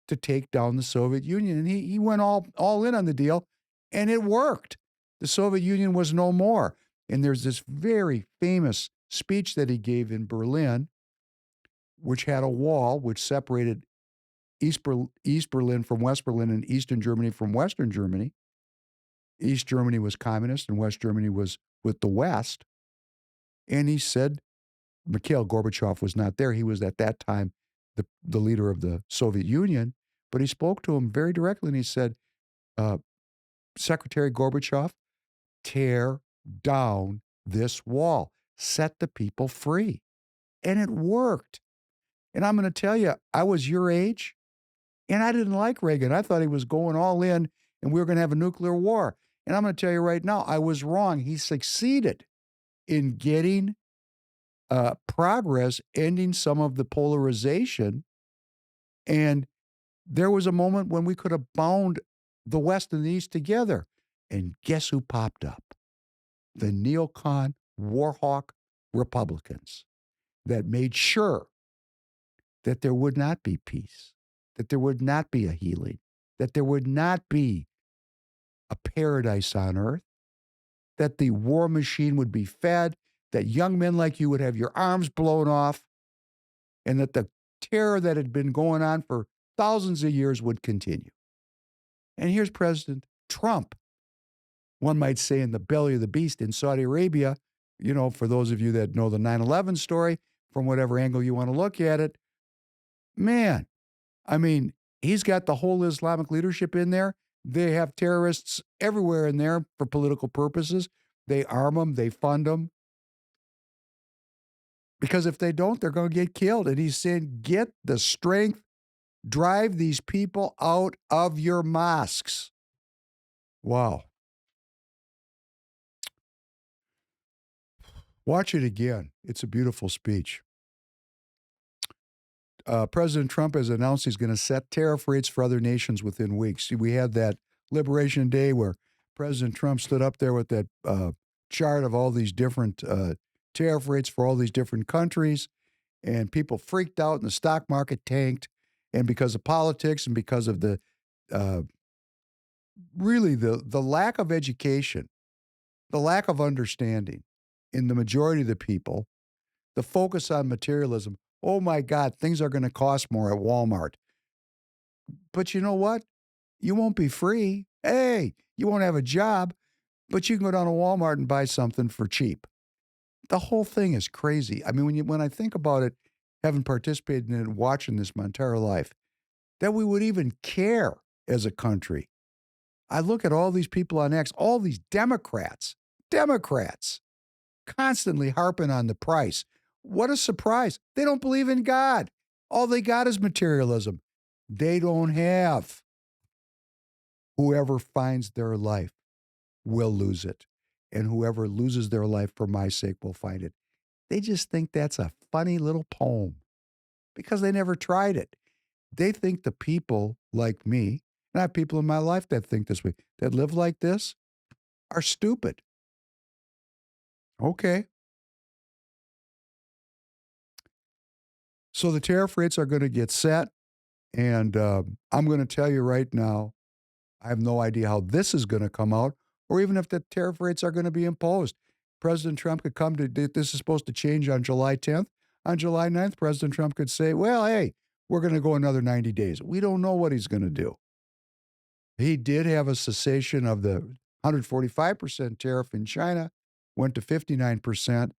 S1: to take down the Soviet Union. And he went all in on the deal, and it worked. The Soviet Union was no more. And there's this very famous speech that he gave in Berlin, which had a wall which separated East Berlin from West Berlin and Eastern Germany from Western Germany. East Germany was communist and West Germany was with the West. And he said, Mikhail Gorbachev was not there. He was at that time the leader of the Soviet Union, but he spoke to him very directly and he said, uh, Secretary Gorbachev, tear down this wall, set the people free. And it worked. And I'm going to tell you, I was your age and I didn't like Reagan. I thought he was going all in and we were going to have a nuclear war. And I'm going to tell you right now, I was wrong. He succeeded in getting progress, ending some of the polarization. And there was a moment when we could have bound the West and the East together. And guess who popped up? The neocon, warhawk Republicans that made sure that there would not be peace, that there would not be a healing, that there would not be a paradise on earth, that the war machine would be fed, that young men like you would have your arms blown off, and that the terror that had been going on for thousands of years would continue. And here's President Trump, one might say in the belly of the beast in Saudi Arabia. You know, for those of you that know the 9/11 story, from whatever angle you want to look at it, man, I mean, he's got the whole Islamic leadership in there. They have terrorists everywhere in there for political purposes. They arm them, they fund them. Because if they don't, they're going to get killed. And he's saying, get the strength, drive these people out of your mosques. Wow. Watch it again. It's a beautiful speech. President Trump has announced he's going to set tariff rates for other nations within weeks. See, we had that Liberation Day where President Trump stood up there with that chart of all these different tariff rates for all these different countries, and people freaked out and the stock market tanked. And because of politics and because of the really the lack of education, the lack of understanding in the majority of the people, the focus on materialism. Oh my God, things are going to cost more at Walmart. But you know what? You won't be free. Hey, you won't have a job, but you can go down to Walmart and buy something for cheap. The whole thing is crazy. I mean, when I think about it, having participated in it and watching this my entire life, that we would even care as a country. I look at all these people on X, all these Democrats, constantly harping on the price. What a surprise. They don't believe in God. All they got is materialism. They don't have. Whoever finds their life will lose it. And whoever loses their life for my sake will find it. They just think that's a funny little poem because they never tried it. They think the people like me, and I have people in my life that think this way, that live like this, are stupid. Okay. So the tariff rates are going to get set. And I'm going to tell you right now, I have no idea how this is going to come out or even if the tariff rates are going to be imposed. President Trump could come to, this is supposed to change on July 10th. On July 9th, President Trump could say, well, hey, we're going to go another 90 days. We don't know what he's going to do. He did have a cessation of the 145% tariff in China, went to 59%,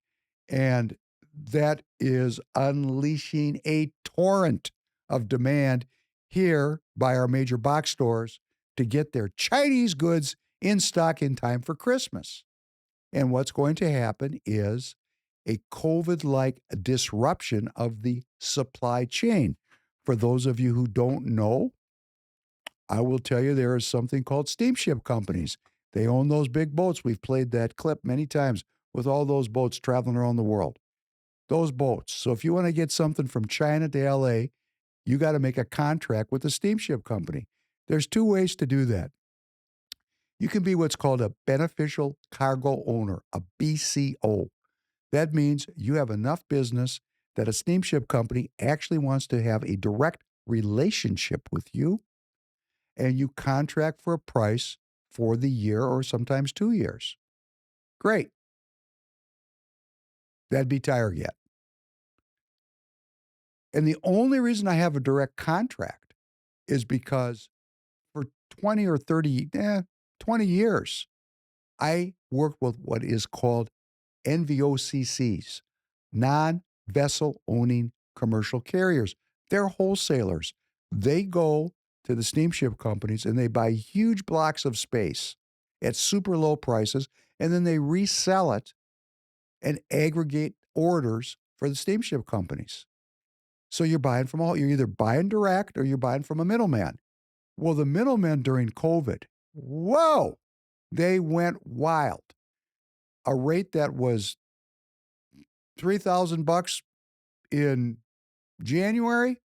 S1: and that is unleashing a torrent of demand here by our major box stores to get their Chinese goods in stock in time for Christmas. And what's going to happen is a COVID-like disruption of the supply chain. For those of you who don't know, I will tell you there is something called steamship companies. They own those big boats. We've played that clip many times with all those boats traveling around the world. Those boats. So if you want to get something from China to LA, you got to make a contract with a steamship company. There's two ways to do that. You can be what's called a beneficial cargo owner, a BCO. That means you have enough business that a steamship company actually wants to have a direct relationship with you, and you contract for a price for the year or sometimes 2 years. Great. That'd be Tigerjet. And the only reason I have a direct contract is because for 20 or 30, 20 years, I worked with what is called NVOCCs, non-vessel owning commercial carriers. They're wholesalers. They go to the steamship companies and they buy huge blocks of space at super low prices, and then they resell it and aggregate orders for the steamship companies. So you're either buying direct or you're buying from a middleman. Well, the middlemen during COVID, whoa, they went wild. A rate that was $3,000 in January,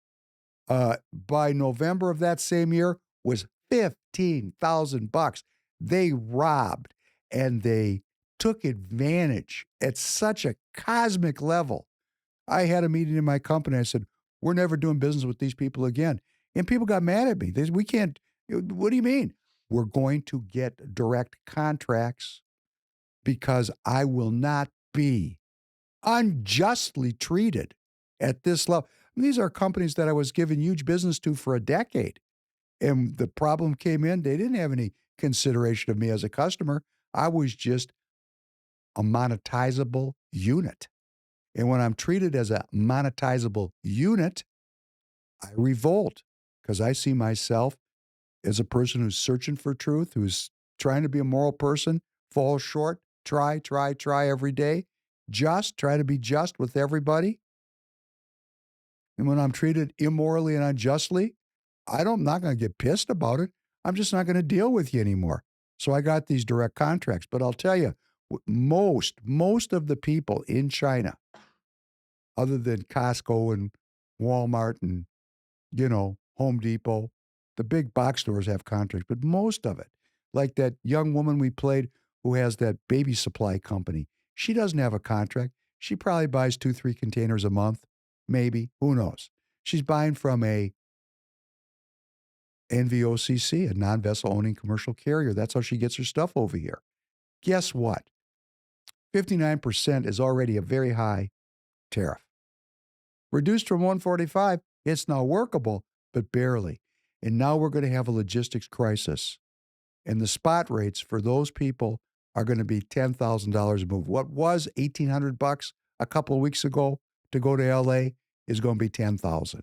S1: by November of that same year was $15,000. They robbed and they took advantage at such a cosmic level. I had a meeting in my company. I said, we're never doing business with these people again. And people got mad at me. They said, we can't. What do you mean? We're going to get direct contracts because I will not be unjustly treated at this level. These are companies that I was giving huge business to for a decade. And the problem came in, they didn't have any consideration of me as a customer. I was just a monetizable unit. And when I'm treated as a monetizable unit, I revolt because I see myself as a person who's searching for truth, who's trying to be a moral person, falls short, try every day, try to be just with everybody. And when I'm treated immorally and unjustly, I'm not going to get pissed about it. I'm just not going to deal with you anymore. So I got these direct contracts. But I'll tell you, most of the people in China, other than Costco and Walmart and, Home Depot, the big box stores have contracts, but most of it, like that young woman we played who has that baby supply company, she doesn't have a contract. She probably buys 2-3 containers a month, maybe, who knows? She's buying from a NVOCC, a non-vessel owning commercial carrier. That's how she gets her stuff over here. Guess what? 59% is already a very high tariff. Reduced from 145, it's now workable, but barely. And now we're going to have a logistics crisis. And the spot rates for those people are going to be $10,000 a move. What was $1,800 a couple of weeks ago to go to LA is going to be $10,000.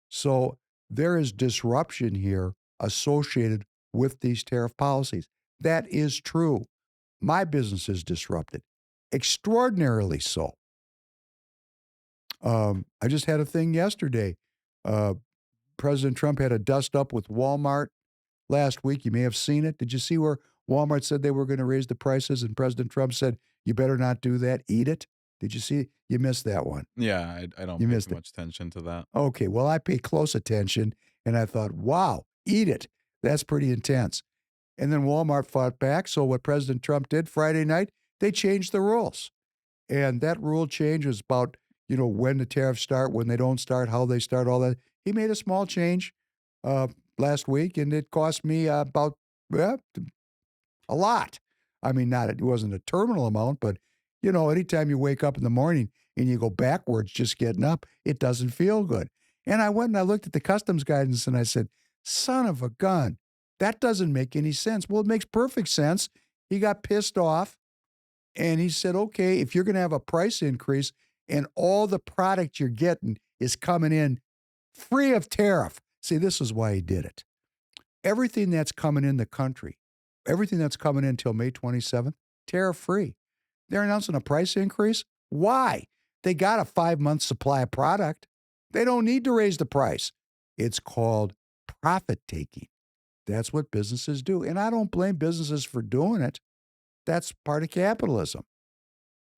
S1: So there is disruption here associated with these tariff policies. That is true. My business is disrupted, extraordinarily so. I just had a thing yesterday. President Trump had a dust up with Walmart last week. You may have seen it. Did you see where Walmart said they were going to raise the prices and President Trump said, you better not do that, eat it? Did you see it? You missed that one.
S2: Yeah, I don't pay too much attention to that.
S1: Okay, well, I pay close attention, and I thought, wow, eat it. That's pretty intense. And then Walmart fought back, so what President Trump did Friday night, they changed the rules. And that rule change was about, when the tariffs start, when they don't start, how they start, all that. He made a small change last week, and it cost me about a lot. I mean, it wasn't a terminal amount, but, anytime you wake up in the morning and you go backwards just getting up, it doesn't feel good. And I went and I looked at the customs guidance and I said, son of a gun, that doesn't make any sense. Well, it makes perfect sense. He got pissed off and he said, okay, if you're going to have a price increase and all the product you're getting is coming in free of tariff. See, this is why he did it. Everything that's coming in the country, everything that's coming in until May 27th, tariff-free. They're announcing a price increase. Why? They got a 5-month supply of product. They don't need to raise the price. It's called profit taking. That's what businesses do. And I don't blame businesses for doing it. That's part of capitalism.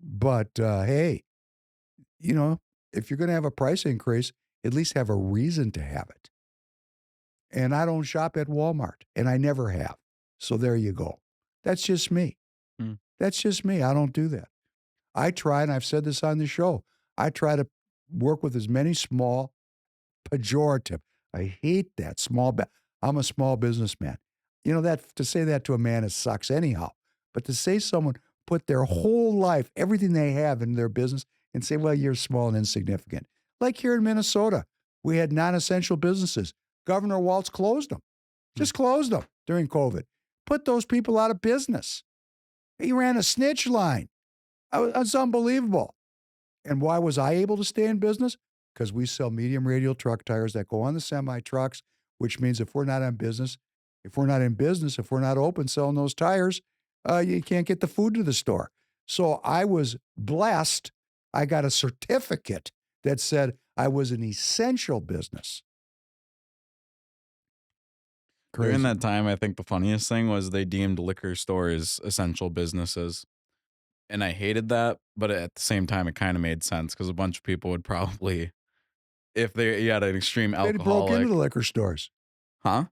S1: But hey, if you're going to have a price increase, at least have a reason to have it. And I don't shop at Walmart, and I never have. So there you go. That's just me. That's just me. I don't do that. I try, and I've said this on the show, I try to work with as many small, pejorative. I hate that I'm a small businessman. That to say that to a man, it sucks anyhow. But to say someone put their whole life, everything they have in their business, and say, well, you're small and insignificant. Like here in Minnesota, we had non-essential businesses. Governor Walz closed them. Just closed them during COVID. Put those people out of business. He ran a snitch line. It's unbelievable. And why was I able to stay in business? Because we sell medium radial truck tires that go on the semi trucks, which means if we're not in business, if we're not open selling those tires, you can't get the food to the store. So I was blessed. I got a certificate that said I was an essential business. Crazy.
S2: During that time, I think the funniest thing was they deemed liquor stores essential businesses. And I hated that, but at the same time, it kind of made sense because a bunch of people would probably, if you had an extreme
S1: They'd
S2: alcoholic.
S1: broke into the liquor stores.
S2: Huh?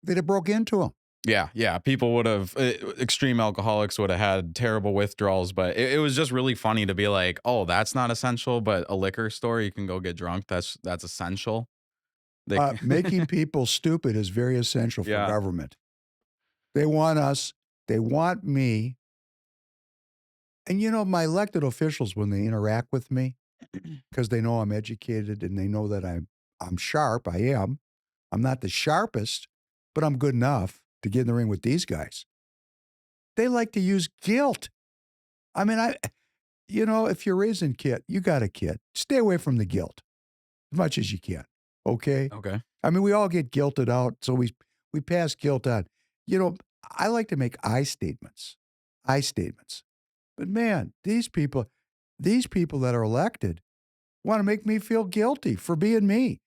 S1: They'd have broke into them.
S2: Yeah. People would have, extreme alcoholics would have had terrible withdrawals, but it was just really funny to be like, oh, that's not essential, but a liquor store, you can go get drunk. That's essential.
S1: Making people stupid is very essential for government. They want us, they want me. And you know, my elected officials, when they interact with me, because they know I'm educated and they know that I'm sharp, I am. I'm not the sharpest, but I'm good enough to get in the ring with these guys. They like to use guilt. I mean, if you're raising kid, you got a kid, stay away from the guilt as much as you can. Okay?
S2: Okay.
S1: I mean, we all get guilted out, so we pass guilt on. I like to make I statements. But man, these people that are elected want to make me feel guilty for being me.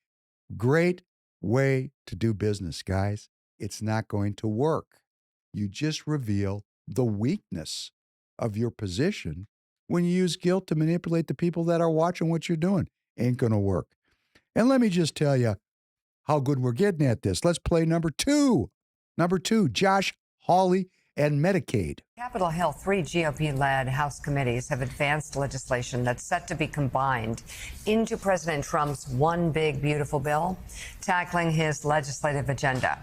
S1: Great way to do business, guys. It's not going to work. You just reveal the weakness of your position when you use guilt to manipulate the people that are watching what you're doing. Ain't going to work. And let me just tell you how good we're getting at this. Let's play number two. Number two, Josh Hawley and Medicaid.
S7: Capitol Hill, 3 GOP-led House committees have advanced legislation that's set to be combined into President Trump's one big, beautiful bill, tackling his legislative agenda.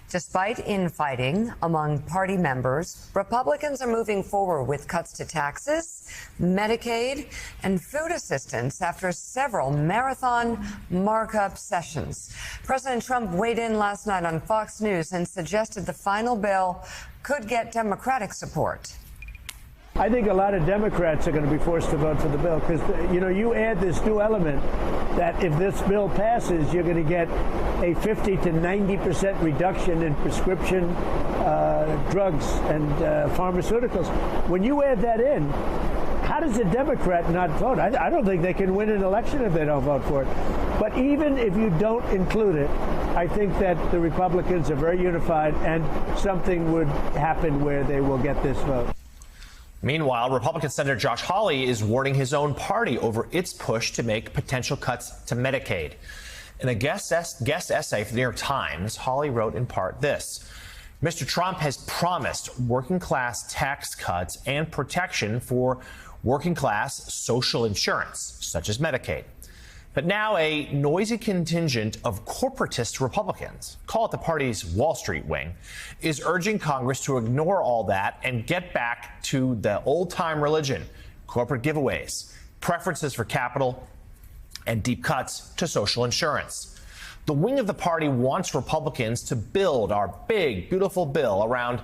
S7: Despite infighting among party members, Republicans are moving forward with cuts to taxes, Medicaid, and food assistance after several marathon markup sessions. President Trump weighed in last night on Fox News and suggested the final bill could get Democratic support.
S6: I think a lot of Democrats are going to be forced to vote for the bill because, you add this new element that if this bill passes, you're going to get a 50 to 90% reduction in prescription drugs and pharmaceuticals. When you add that in, how does a Democrat not vote? I don't think they can win an election if they don't vote for it. But even if you don't include it, I think that the Republicans are very unified and something would happen where they will get this vote.
S8: Meanwhile, Republican Senator Josh Hawley is warning his own party over its push to make potential cuts to Medicaid. In a guest essay for the New York Times, Hawley wrote in part this: Mr. Trump has promised working-class tax cuts and protection for working-class social insurance, such as Medicaid. But now a noisy contingent of corporatist Republicans, call it the party's Wall Street wing, is urging Congress to ignore all that and get back to the old-time religion, corporate giveaways, preferences for capital, and deep cuts to social insurance. The wing of the party wants Republicans to build our big, beautiful bill around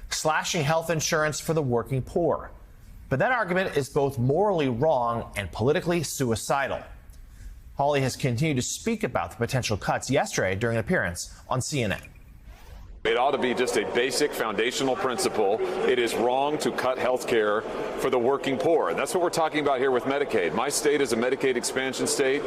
S8: slashing health insurance for the working poor. But that argument is both morally wrong and politically suicidal. Hawley has continued to speak about the potential cuts yesterday during an appearance on CNN.
S9: It ought to be just a basic foundational principle. It is wrong to cut health care for the working poor. That's what we're talking about here with Medicaid. My state is a Medicaid expansion state.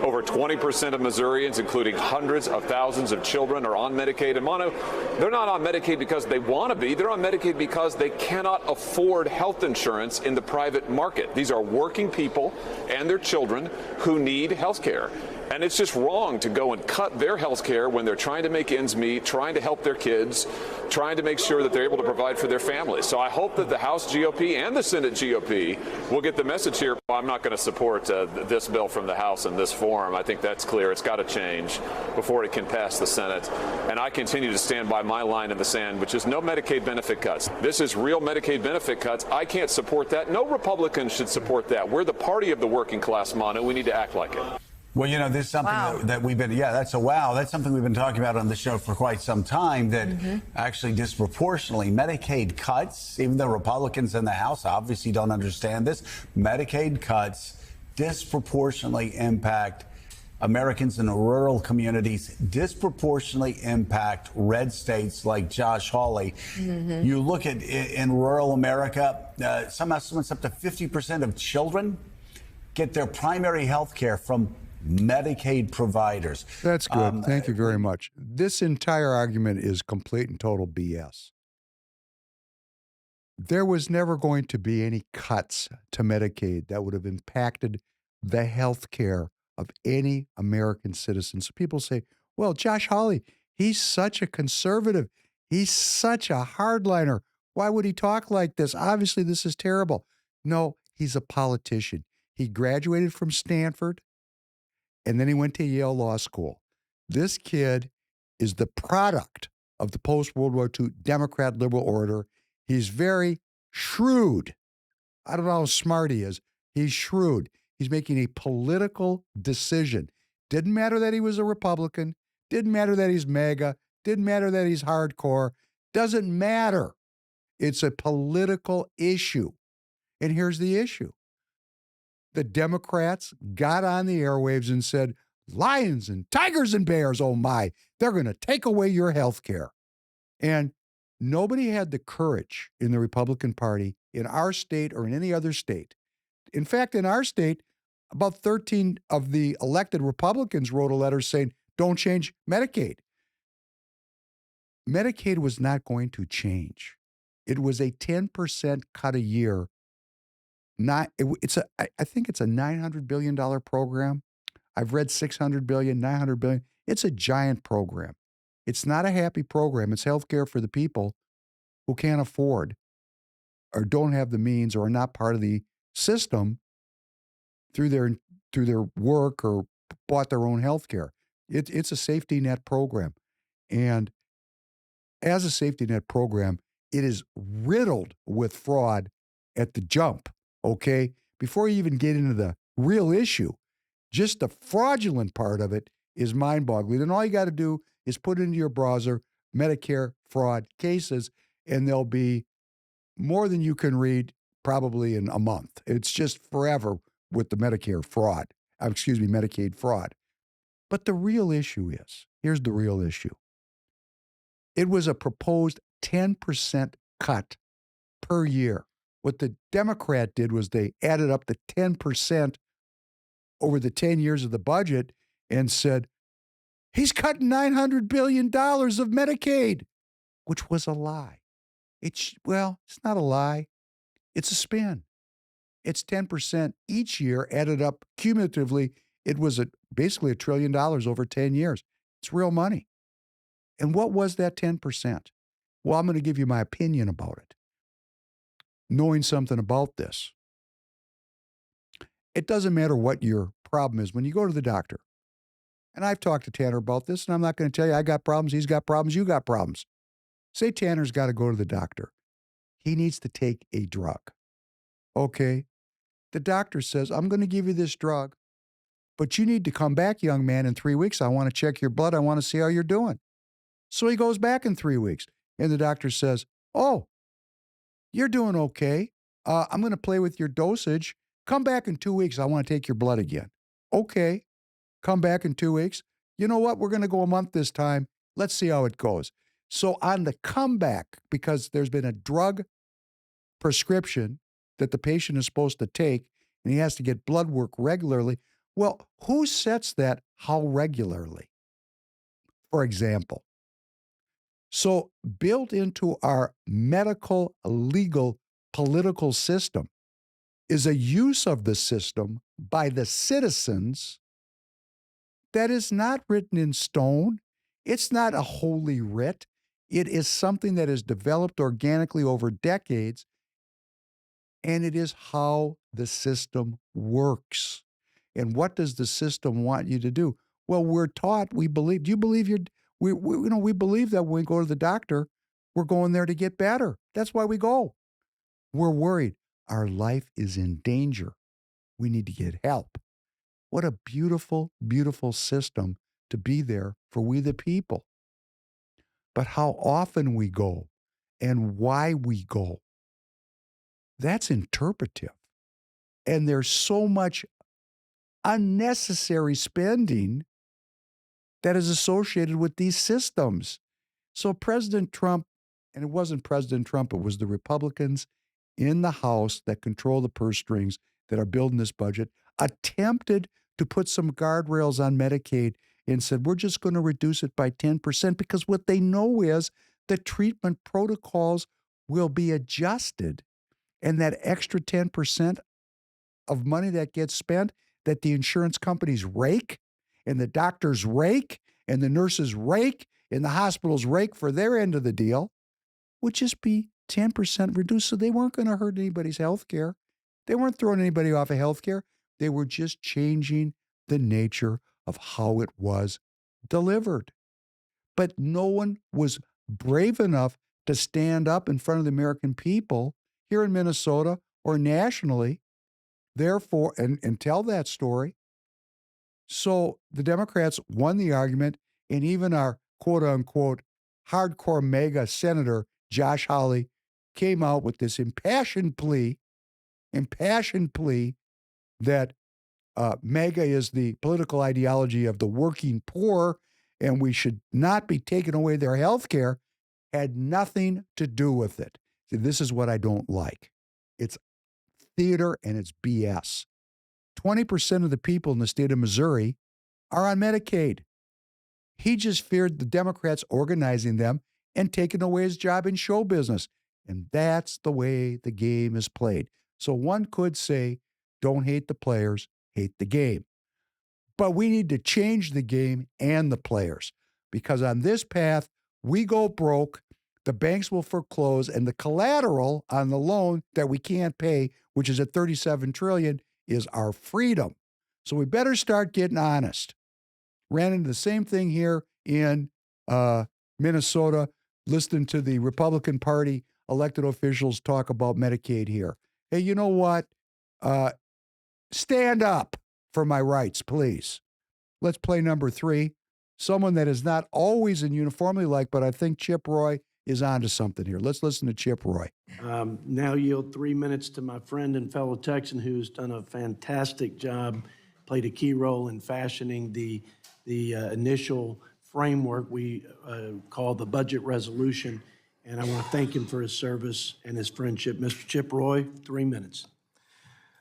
S9: Over 20% of Missourians, including hundreds of thousands of children, are on Medicaid. And Mono, they're not on Medicaid because they want to be. They're on Medicaid because they cannot afford health insurance in the private market. These are working people and their children who need health care. And it's just wrong to go and cut their health care when they're trying to make ends meet, trying to help their kids, trying to make sure that they're able to provide for their families. So I hope that the House GOP and the Senate GOP will get the message here. I'm not going to support this bill from the House in this form. I think that's clear. It's got to change before it can pass the Senate. And I continue to stand by my line in the sand, which is no Medicaid benefit cuts. This is real Medicaid benefit cuts. I can't support that. No Republican should support that. We're the party of the working class, Manu. We need to act like it.
S10: Well, you know, there's something that we've been, that's a wow. That's something we've been talking about on the show for quite some time, that actually disproportionately Medicaid cuts, even though Republicans in the House obviously don't understand this, Medicaid cuts disproportionately impact Americans in rural communities, disproportionately impact red states like Josh Hawley. You look at in rural America, some estimates up to 50% of children get their primary health care from Medicaid providers.
S1: That's good. Thank you very much. This entire argument is complete and total BS. There was never going to be any cuts to Medicaid that would have impacted the health care of any American citizen. So people say, well, Josh Hawley, he's such a conservative. He's such a hardliner. Why would he talk like this? Obviously, this is terrible. No, he's a politician. He graduated from Stanford, and then he went to Yale Law School. This kid is the product of the post-World War II Democrat liberal order. He's very shrewd. I don't know how smart he is. He's shrewd. He's making a political decision. Didn't matter that he was a Republican. Didn't matter that he's MAGA. Didn't matter that he's hardcore. Doesn't matter. It's a political issue. And here's the issue. The Democrats got on the airwaves and said, lions and tigers and bears, oh my, they're going to take away your health care. And nobody had the courage in the Republican Party in our state or in any other state. In fact, in our state, about 13 of the elected Republicans wrote a letter saying, don't change Medicaid. Medicaid was not going to change. It was a 10% cut a year. I think it's a $900 billion program. I've read $600 billion, $900 billion. It's a giant program. It's not a happy program. It's healthcare for the people who can't afford or don't have the means or are not part of the system through their work or bought their own healthcare. It's a safety net program. And as a safety net program, it is riddled with fraud at the jump. Okay, before you even get into the real issue, just the fraudulent part of it is mind-boggling. And all you got to do is put into your browser Medicare fraud cases, and there'll be more than you can read probably in a month. It's just forever with the Medicaid fraud. But the real issue is, here's the real issue. It was a proposed 10% cut per year. What the Democrat did was they added up the 10% over the 10 years of the budget and said, he's cutting $900 billion of Medicaid, which was a lie. It's not a lie. It's a spin. It's 10% each year added up cumulatively. It was basically $1 trillion over 10 years. It's real money. And what was that 10%? Well, I'm going to give you my opinion about it. Knowing something about this. It doesn't matter what your problem is when you go to the doctor. And I've talked to Tanner about this, and I'm not going to tell you I got problems, he's got problems, you got problems. Say Tanner's got to go to the doctor. He needs to take a drug. Okay? The doctor says, I'm going to give you this drug, but you need to come back, young man, in 3 weeks. I want to check your blood. I want to see how you're doing. So he goes back in 3 weeks, and the doctor says, oh, you're doing okay. I'm going to play with your dosage. Come back in 2 weeks. I want to take your blood again. Okay. Come back in 2 weeks. You know what? We're going to go a month this time. Let's see how it goes. So on the comeback, because there's been a drug prescription that the patient is supposed to take, and he has to get blood work regularly. Well, who sets that how regularly? For example. So built into our medical, legal, political system is a use of the system by the citizens that is not written in stone. It's not a holy writ. It is something that is developed organically over decades, and it is how the system works. And what does the system want you to do? Well, we're taught, we believe. Do you believe we believe that when we go to the doctor, we're going there to get better. That's why we go. We're worried. Our life is in danger. We need to get help. What a beautiful, beautiful system to be there for we the people. But how often we go and why we go, that's interpretive. And there's so much unnecessary spending that is associated with these systems. So President Trump, and it wasn't President Trump, it was the Republicans in the House that control the purse strings that are building this budget, attempted to put some guardrails on Medicaid and said, we're just going to reduce it by 10% because what they know is the treatment protocols will be adjusted. And that extra 10% of money that gets spent that the insurance companies rake and the doctors rake and the nurses rake and the hospitals rake for their end of the deal would just be 10% reduced. So they weren't going to hurt anybody's health care. They weren't throwing anybody off of health care. They were just changing the nature of how it was delivered. But no one was brave enough to stand up in front of the American people here in Minnesota or nationally, therefore, and tell that story. So the Democrats won the argument, and even our quote unquote hardcore maga senator, Josh Hawley, came out with this impassioned plea that maga is the political ideology of the working poor and we should not be taking away their health care, had nothing to do with it. See, this is what I don't like. It's theater and it's BS. 20% of the people in the state of Missouri are on Medicaid. He just feared the Democrats organizing them and taking away his job in show business. And that's the way the game is played. So one could say, don't hate the players, hate the game. But we need to change the game and the players, because on this path, we go broke, the banks will foreclose, and the collateral on the loan that we can't pay, which is at $37 trillion, is our freedom. So we better start getting honest. Ran into the same thing here in Minnesota, listening to the Republican Party elected officials talk about Medicaid here. Hey, you know what? Stand up for my rights, please. Let's play number 3. Someone that is not always in uniformly like, but I think Chip Roy is onto something here. Let's listen to Chip Roy.
S11: Now yield 3 minutes to my friend and fellow Texan who's done a fantastic job, played a key role in fashioning the initial framework we call the budget resolution. And I want to thank him for his service and his friendship. Mr. Chip Roy, 3 minutes.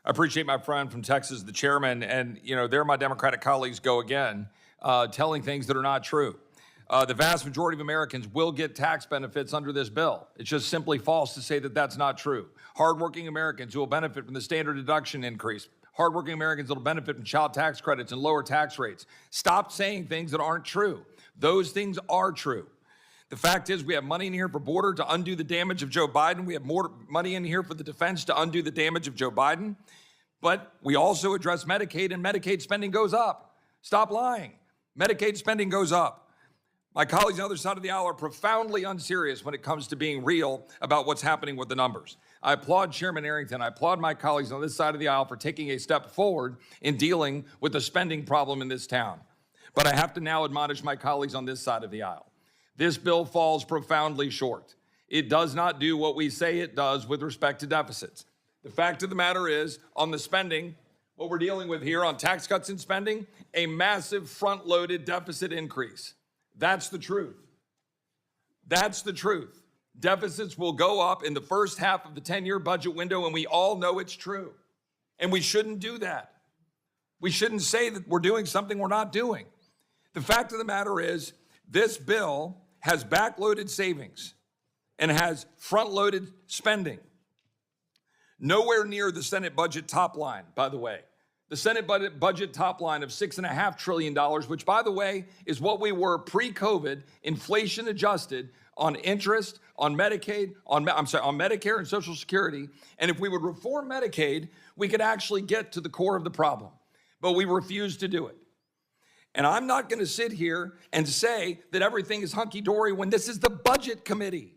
S12: I appreciate my friend from Texas, the chairman, and there my Democratic colleagues go again, telling things that are not true. The vast majority of Americans will get tax benefits under this bill. It's just simply false to say that that's not true. Hardworking Americans who will benefit from the standard deduction increase. Hardworking Americans that will benefit from child tax credits and lower tax rates. Stop saying things that aren't true. Those things are true. The fact is we have money in here for border to undo the damage of Joe Biden. We have more money in here for the defense to undo the damage of Joe Biden. But we also address Medicaid, and Medicaid spending goes up. Stop lying. Medicaid spending goes up. My colleagues on the other side of the aisle are profoundly unserious when it comes to being real about what's happening with the numbers. I applaud Chairman Arrington. I applaud my colleagues on this side of the aisle for taking a step forward in dealing with the spending problem in this town. But I have to now admonish my colleagues on this side of the aisle. This bill falls profoundly short. It does not do what we say it does with respect to deficits. The fact of the matter is, on the spending, what we're dealing with here on tax cuts and spending, a massive front-loaded deficit increase. That's the truth. That's the truth. Deficits will go up in the first half of the 10-year budget window, and we all know it's true. And we shouldn't do that. We shouldn't say that we're doing something we're not doing. The fact of the matter is, this bill has backloaded savings and has front-loaded spending. Nowhere near the Senate budget top line, by the way. The Senate budget top line of $6.5 trillion, which, by the way, is what we were pre-COVID, inflation adjusted on interest, on Medicaid, on Medicare and Social Security. And if we would reform Medicaid, we could actually get to the core of the problem. But we refuse to do it. And I'm not going to sit here and say that everything is hunky-dory when this is the budget committee.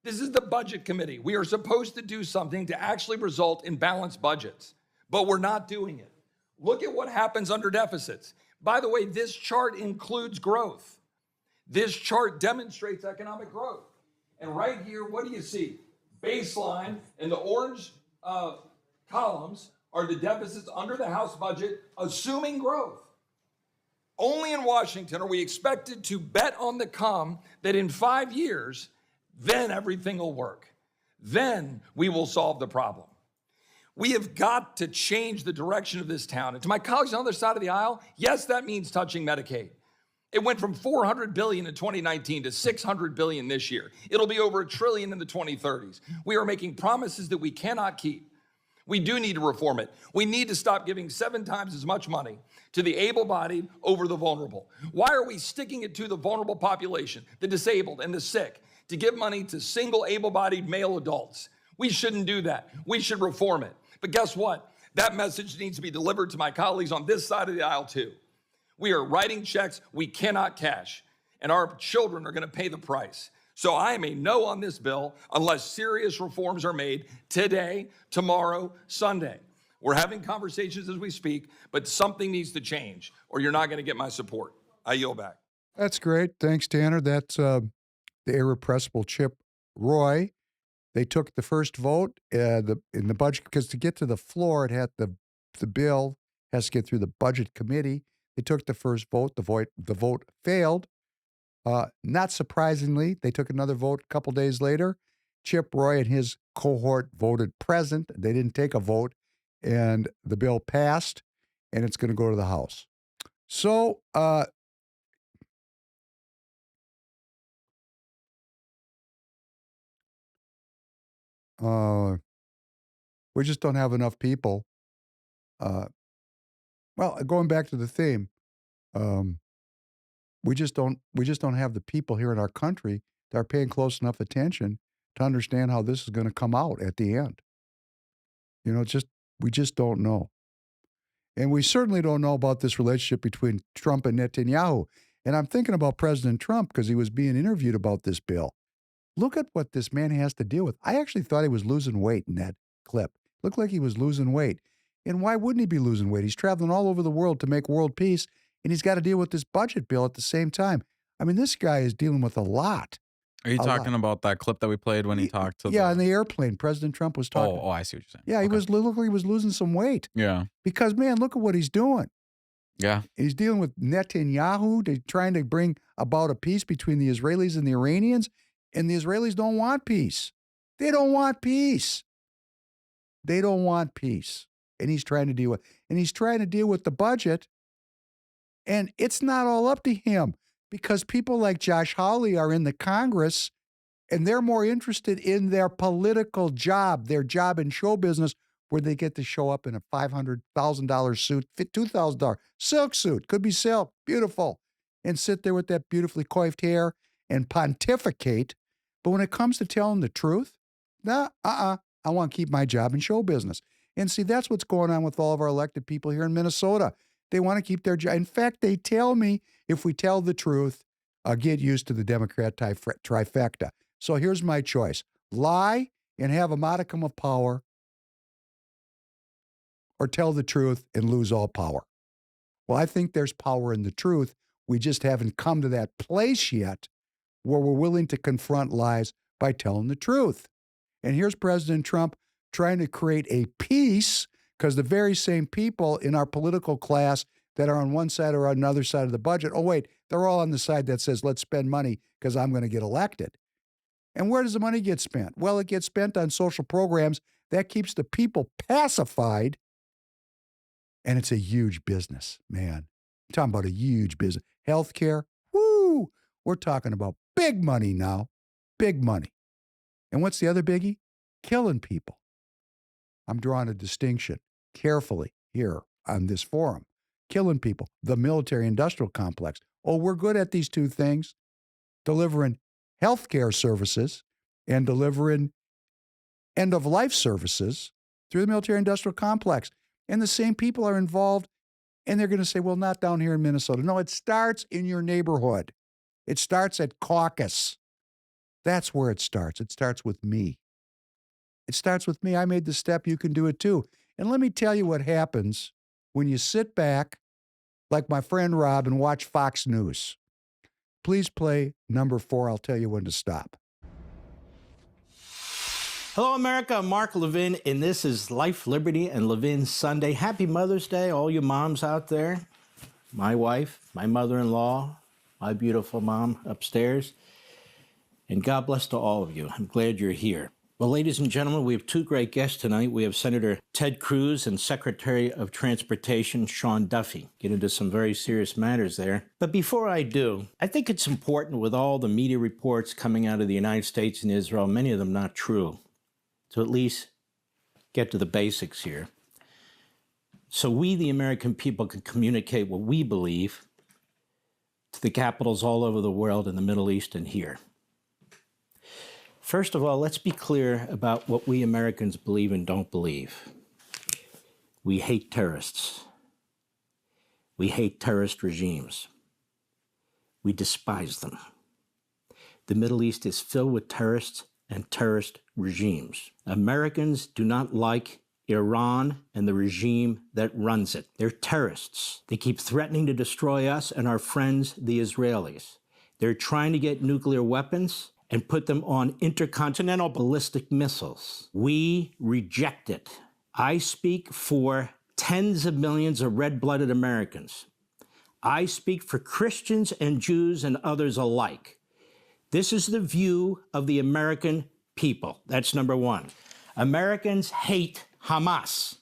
S12: This is the budget committee. We are supposed to do something to actually result in balanced budgets, but we're not doing it. Look at what happens under deficits. By the way, this chart includes growth. This chart demonstrates economic growth. And right here, what do you see? Baseline and the orange columns are the deficits under the House budget, assuming growth. Only in Washington are we expected to bet on the come that in 5 years, then everything will work. Then we will solve the problem. We have got to change the direction of this town. And to my colleagues on the other side of the aisle, yes, that means touching Medicaid. It went from $400 billion in 2019 to $600 billion this year. It'll be over $1 trillion in the 2030s. We are making promises that we cannot keep. We do need to reform it. We need to stop giving 7 times as much money to the able-bodied over the vulnerable. Why are we sticking it to the vulnerable population, the disabled and the sick, to give money to single able-bodied male adults? We shouldn't do that. We should reform it. But guess what? That message needs to be delivered to my colleagues on this side of the aisle too. We are writing checks we cannot cash, and our children are going to pay the price. So I am a no on this bill unless serious reforms are made today, tomorrow, Sunday. We're having conversations as we speak, but something needs to change, or you're not going to get my support. I yield back.
S1: That's great. Thanks, Tanner. That's the irrepressible Chip Roy. They took the first vote in the budget, because to get to the floor, it had the bill has to get through the budget committee. They took the first vote. The vote failed. Not surprisingly, they took another vote a couple days later. Chip Roy and his cohort voted present. They didn't take a vote, and the bill passed, and it's going to go to the House. So, we just don't have enough people. Well, going back to the theme, we just don't have the people here in our country that are paying close enough attention to understand how this is going to come out at the end. You know, we just don't know. And we certainly don't know about this relationship between Trump and Netanyahu. And I'm thinking about President Trump because he was being interviewed about this bill. Look at what this man has to deal with. I actually thought he was losing weight in that clip. Looked like he was losing weight. And why wouldn't he be losing weight? He's traveling all over the world to make world peace, and he's got to deal with this budget bill at the same time. I mean, this guy is dealing with a lot.
S2: Are you talking about that clip that we played when he talked to
S1: on the airplane, President Trump was talking.
S2: Oh, I see what you're saying.
S1: Yeah,
S2: Okay.
S1: looked like he was losing some weight.
S2: Yeah.
S1: Because, man, look at what he's doing.
S2: Yeah.
S1: He's dealing with Netanyahu, trying to bring about a peace between the Israelis and the Iranians, and the Israelis don't want peace. They don't want peace. They don't want peace. And he's trying to deal with the budget, and it's not all up to him, because people like Josh Hawley are in the Congress, and they're more interested in their political job, their job in show business, where they get to show up in a $500,000 suit, $2,000 silk suit, could be silk, beautiful, and sit there with that beautifully coiffed hair and pontificate. But when it comes to telling the truth, I want to keep my job in show business. And see, that's what's going on with all of our elected people here in Minnesota. They want to keep their job. In fact, they tell me if we tell the truth, get used to the Democrat trifecta. So here's my choice: lie and have a modicum of power, or tell the truth and lose all power. Well, I think there's power in the truth. We just haven't come to that place yet where we're willing to confront lies by telling the truth. And here's President Trump trying to create a peace, because the very same people in our political class that are on one side or another side of the budget, oh, wait, they're all on the side that says, let's spend money because I'm going to get elected. And where does the money get spent? Well, it gets spent on social programs that keeps the people pacified. And it's a huge business, man. I'm talking about a huge business. Healthcare, woo! We're talking about big money now. Big money. And what's the other biggie? Killing people. I'm drawing a distinction carefully here on this forum. Killing people. The military-industrial complex. Oh, we're good at these two things. Delivering healthcare services and delivering end-of-life services through the military-industrial complex. And the same people are involved, and they're going to say, well, not down here in Minnesota. No, it starts in your neighborhood. It starts at caucus. That's where it starts. It starts with me. It starts with me. I made the step. You can do it too. And let me tell you what happens when you sit back, like my friend Rob, and watch Fox News. Please play number 4. I'll tell you when to stop.
S13: Hello, America. I'm Mark Levin, and this is Life, Liberty, and Levin Sunday. Happy Mother's Day, all you moms out there. My wife, my mother-in-law, my beautiful mom upstairs. And God bless to all of you. I'm glad you're here. Well, ladies and gentlemen, we have two great guests tonight. We have Senator Ted Cruz and Secretary of Transportation Sean Duffy. Get into some very serious matters there. But before I do, I think it's important with all the media reports coming out of the United States and Israel, many of them not true, to at least get to the basics here. So we, the American people, can communicate what we believe to the capitals all over the world, in the Middle East and here. First of all, let's be clear about what we Americans believe and don't believe. We hate terrorists. We hate terrorist regimes. We despise them. The Middle East is filled with terrorists and terrorist regimes. Americans do not like Iran and the regime that runs it. They're terrorists. They keep threatening to destroy us and our friends, the Israelis. They're trying to get nuclear weapons and put them on intercontinental ballistic missiles. We reject it. I speak for tens of millions of red-blooded Americans. I speak for Christians and Jews and others alike. This is the view of the American people. That's number one. Americans hate Hamas.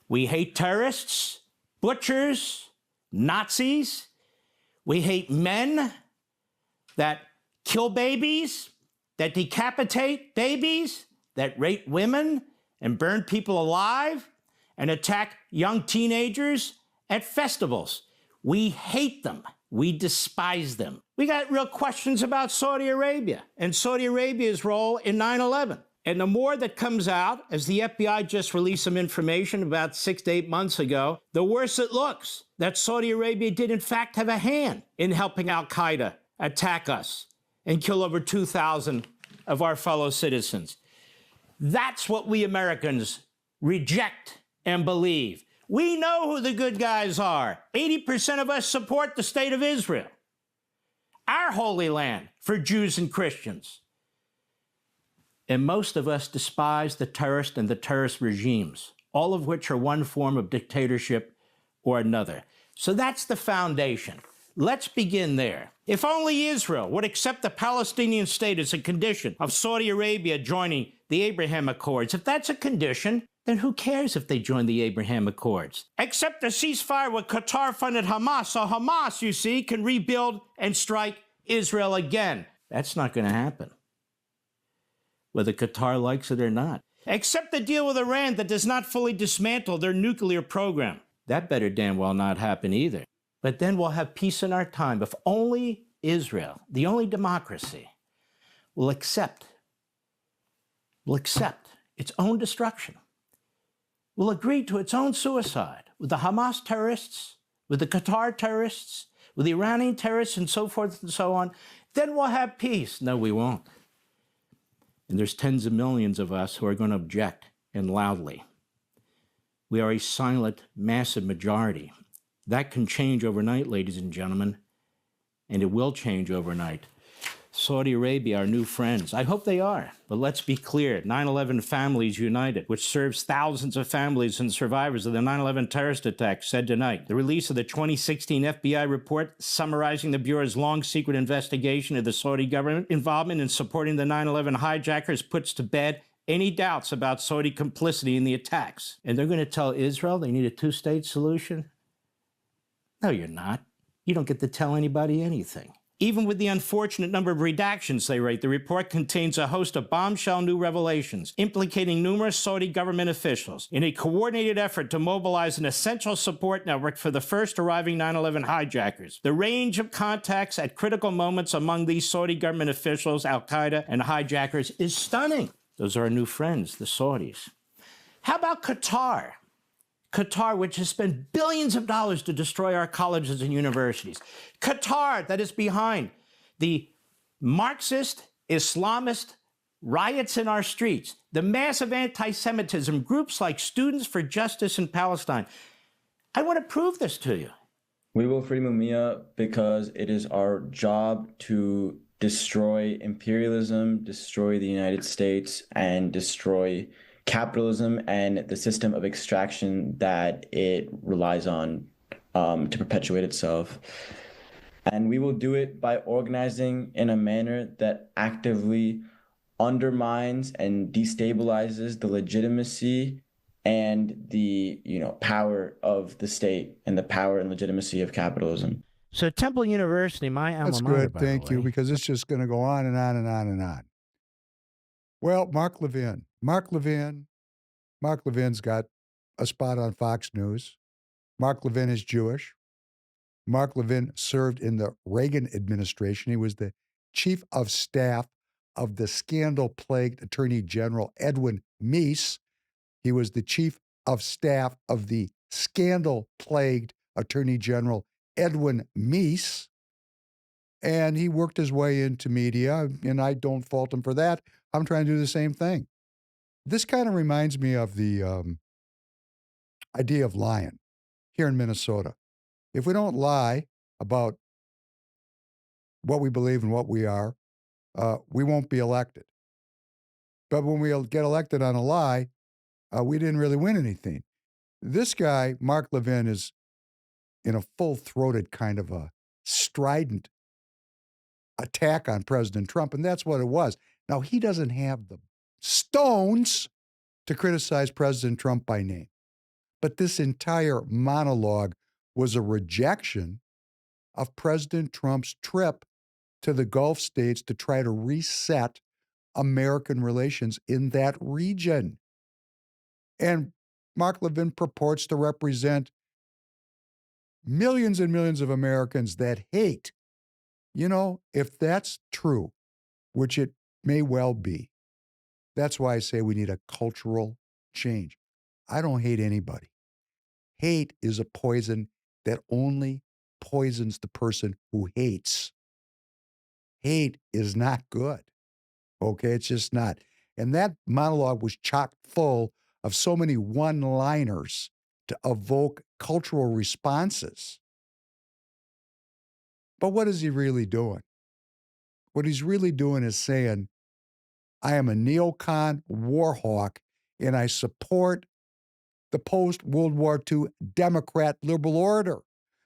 S13: We hate terrorists, butchers, Nazis. We hate men that kill babies, that decapitate babies, that rape women and burn people alive, and attack young teenagers at festivals. We hate them. We despise them. We got real questions about Saudi Arabia and Saudi Arabia's role in 9/11. And the more that comes out, as the FBI just released some information about 6 to 8 months ago, the worse it looks that Saudi Arabia did in fact have a hand in helping al-Qaeda attack us and kill over 2,000 of our fellow citizens. That's what we Americans reject and believe. We know who the good guys are. 80% of us support the state of Israel, our holy land for Jews and Christians. And most of us despise the terrorist and the terrorist regimes, all of which are one form of dictatorship or another. So that's the foundation. Let's begin there. If only Israel would accept the Palestinian state as a condition of Saudi Arabia joining the Abraham Accords, if that's a condition, then who cares if they join the Abraham Accords? Accept a ceasefire with Qatar-funded Hamas, so Hamas, you see, can rebuild and strike Israel again. That's not going to happen, whether Qatar likes it or not. Accept a deal with Iran that does not fully dismantle their nuclear program. That better damn well not happen either. But then we'll have peace in our time if only Israel, the only democracy, will accept its own destruction, will agree to its own suicide with the Hamas terrorists, with the Qatar terrorists, with the Iranian terrorists, and so forth and so on. Then we'll have peace. No, we won't. And there's tens of millions of us who are going to object, and loudly. We are a silent, massive majority. That can change overnight, ladies and gentlemen, and it will change overnight. Saudi Arabia, our new friends. I hope they are, but let's be clear. 9/11 Families United, which serves thousands of families and survivors of the 9/11 terrorist attack, said tonight the release of the 2016 FBI report summarizing the Bureau's long secret investigation of the Saudi government involvement in supporting the 9/11 hijackers puts to bed any doubts about Saudi complicity in the attacks. And they're going to tell Israel they need a two-state solution? No, you're not. You don't get to tell anybody anything. Even with the unfortunate number of redactions, they write, the report contains a host of bombshell new revelations implicating numerous Saudi government officials in a coordinated effort to mobilize an essential support network for the first arriving 9/11 hijackers. The range of contacts at critical moments among these Saudi government officials, al-Qaeda, and hijackers is stunning. Those are our new friends, the Saudis. How about Qatar? Qatar, which has spent billions of dollars to destroy our colleges and universities. Qatar, that is behind the Marxist, Islamist riots in our streets, the massive anti-Semitism, groups like Students for Justice in Palestine. I want to prove this to you.
S14: We will free Mumia because it is our job to destroy imperialism, destroy the United States, and destroy capitalism and the system of extraction that it relies on to perpetuate itself. And we will do it by organizing in a manner that actively undermines and destabilizes the legitimacy and the power of the state and the power and legitimacy of capitalism.
S13: So Temple University, my alma
S1: That's
S13: mater,
S1: good.
S13: by the
S1: Thank you,
S13: way.
S1: because it's just going to go on and on and on and on. Well, Mark Levin's got a spot on Fox News. Mark Levin is Jewish. Mark Levin served in the Reagan administration. He was the chief of staff of the scandal-plagued Attorney General Edwin Meese. He was the chief of staff of the scandal-plagued Attorney General Edwin Meese. And he worked his way into media, and I don't fault him for that. I'm trying to do the same thing. This kind of reminds me of the idea of lying here in Minnesota. If we don't lie about what we believe and what we are, we won't be elected. But when we get elected on a lie, we didn't really win anything. This guy, Mark Levin, is in a full-throated kind of a strident attack on President Trump, and that's what it was. Now, he doesn't have the stones to criticize President Trump by name, but this entire monologue was a rejection of President Trump's trip to the Gulf states to try to reset American relations in that region. And Mark Levin purports to represent millions and millions of Americans that hate. You know, if that's true, which it may well be, that's why I say we need a cultural change. I don't hate anybody. Hate is a poison that only poisons the person who hates. Hate is not good. Okay, it's just not. And that monologue was chock full of so many one-liners to evoke cultural responses. But what is he really doing? What he's really doing is saying, I am a neocon war hawk, and I support the post-World War II Democrat liberal order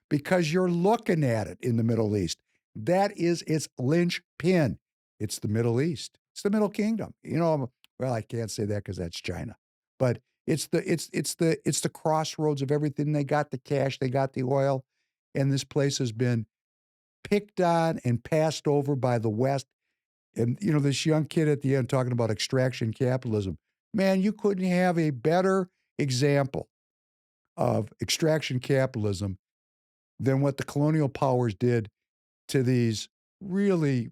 S1: because you're looking at it in the Middle East. That is its linchpin. It's the Middle East. It's the Middle Kingdom. You know, well, I can't say that because that's China, but it's the crossroads of everything. They got the cash, they got the oil, and this place has been picked on and passed over by the West. And, you know, this young kid at the end talking about extraction capitalism. Man, you couldn't have a better example of extraction capitalism than what the colonial powers did to these really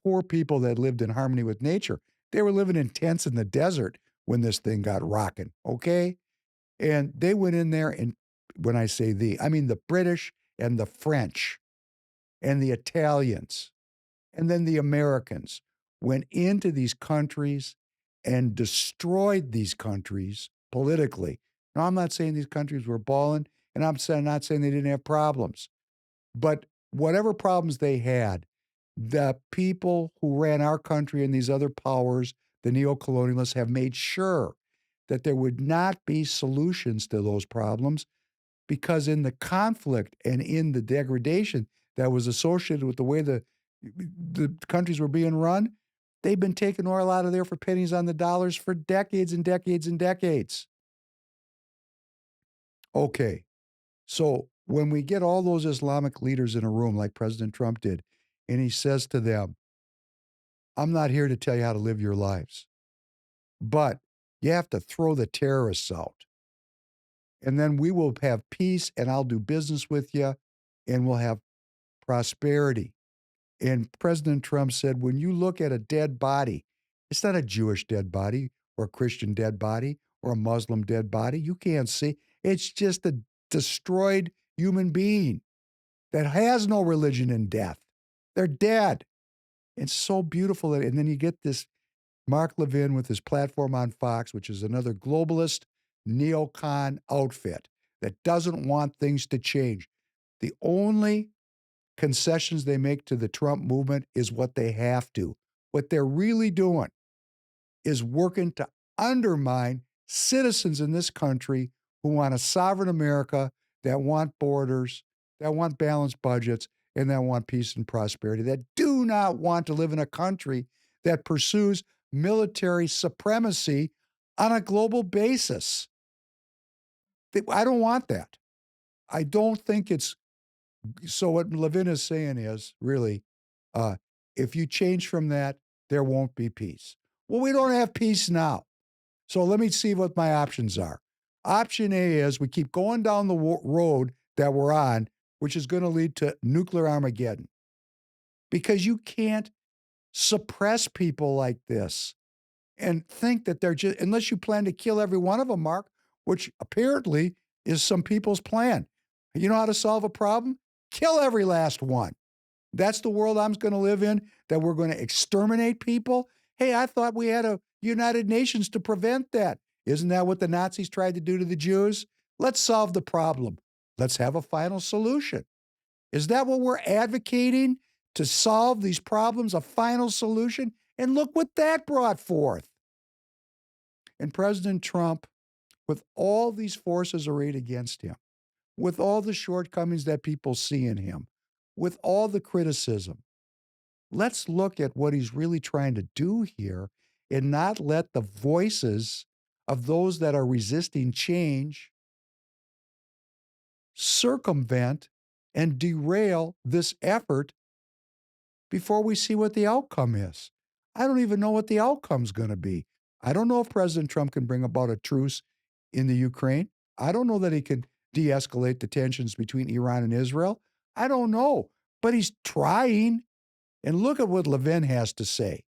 S1: poor people that lived in harmony with nature. They were living in tents in the desert when this thing got rocking, okay? And they went in there, and when I say I mean the British and the French and the Italians and then the Americans went into these countries and destroyed these countries politically. Now, I'm not saying these countries were balling, and I'm not saying they didn't have problems. But whatever problems they had, the people who ran our country and these other powers, the neocolonialists, have made sure that there would not be solutions to those problems, because in the conflict and in the degradation that was associated with the way the countries were being run, they've been taking oil out of there for pennies on the dollars for decades and decades and decades. Okay, so when we get all those Islamic leaders in a room like President Trump did, and he says to them, I'm not here to tell you how to live your lives, but you have to throw the terrorists out. And then we will have peace, and I'll do business with you, and we'll have prosperity. And President Trump said, when you look at a dead body, it's not a Jewish dead body or a Christian dead body or a Muslim dead body. You can't see. It's just a destroyed human being that has no religion in death. They're dead. It's so beautiful. And then you get this Mark Levin with his platform on Fox, which is another globalist neocon outfit that doesn't want things to change. The only concessions they make to the Trump movement is what they have to. What they're really doing is working to undermine citizens in this country who want a sovereign America, that want borders, that want balanced budgets, and that want peace and prosperity, that do not want to live in a country that pursues military supremacy on a global basis. I don't want that. I don't think it's so. What Levin is saying is really, if you change from that, there won't be peace. Well, we don't have peace now. So let me see what my options are. Option A is we keep going down the road that we're on, which is going to lead to nuclear Armageddon. Because you can't suppress people like this and think that they're just, unless you plan to kill every one of them, Mark, which apparently is some people's plan. You know how to solve a problem? Kill every last one. That's the world I'm going to live in, that we're going to exterminate people? Hey, I thought we had a United Nations to prevent that. Isn't that what the Nazis tried to do to the Jews? Let's solve the problem. Let's have a final solution. Is that what we're advocating, to solve these problems, a final solution? And look what that brought forth. And President Trump, with all these forces arrayed against him, with all the shortcomings that people see in him, with all the criticism, let's look at what he's really trying to do here and not let the voices of those that are resisting change circumvent and derail this effort before we see what the outcome is. I don't even know what the outcome's going to be. I don't know if President Trump can bring about a truce in the Ukraine. I don't know that he can de-escalate the tensions between Iran and Israel. I don't know, but he's trying. And look at what Levin has to say.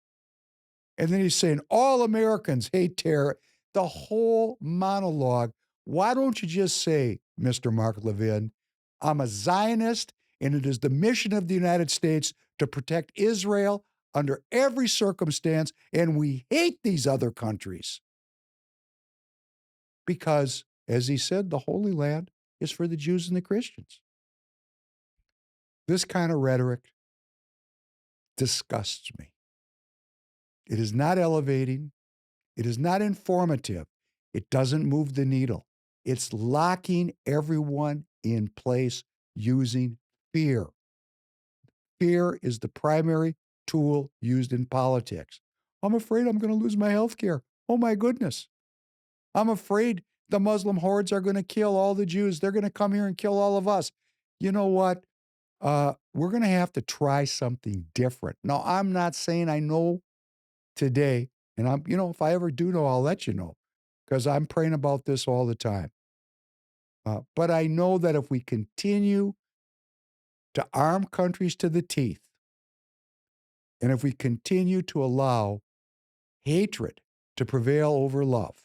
S1: And then he's saying, all Americans hate terror. The whole monologue. Why don't you just say, Mr. Mark Levin, I'm a Zionist, and it is the mission of the United States to protect Israel under every circumstance, and we hate these other countries. Because, as he said, the Holy Land is for the Jews and the Christians. This kind of rhetoric disgusts me. It is not elevating. It is not informative. It doesn't move the needle. It's locking everyone in place using fear. Fear is the primary tool used in politics. I'm afraid I'm going to lose my health care. Oh, my goodness. I'm afraid the Muslim hordes are going to kill all the Jews. They're going to come here and kill all of us. You know what? We're going to have to try something different. Now, I'm not saying I know today, and if I ever do know, I'll let you know, because I'm praying about this all the time. But I know that if we continue to arm countries to the teeth, and if we continue to allow hatred to prevail over love,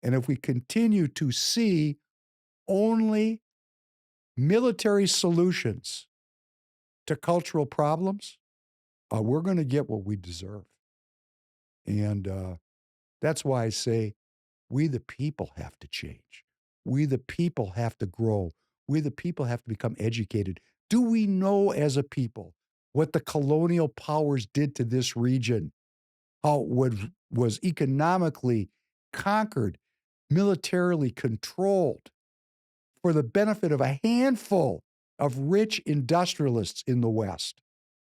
S1: and if we continue to see only military solutions to cultural problems, we're going to get what we deserve. And that's why I say we the people have to change. We the people have to grow. We the people have to become educated. Do we know as a people what the colonial powers did to this region? How it was economically conquered, militarily controlled for the benefit of a handful of rich industrialists in the West.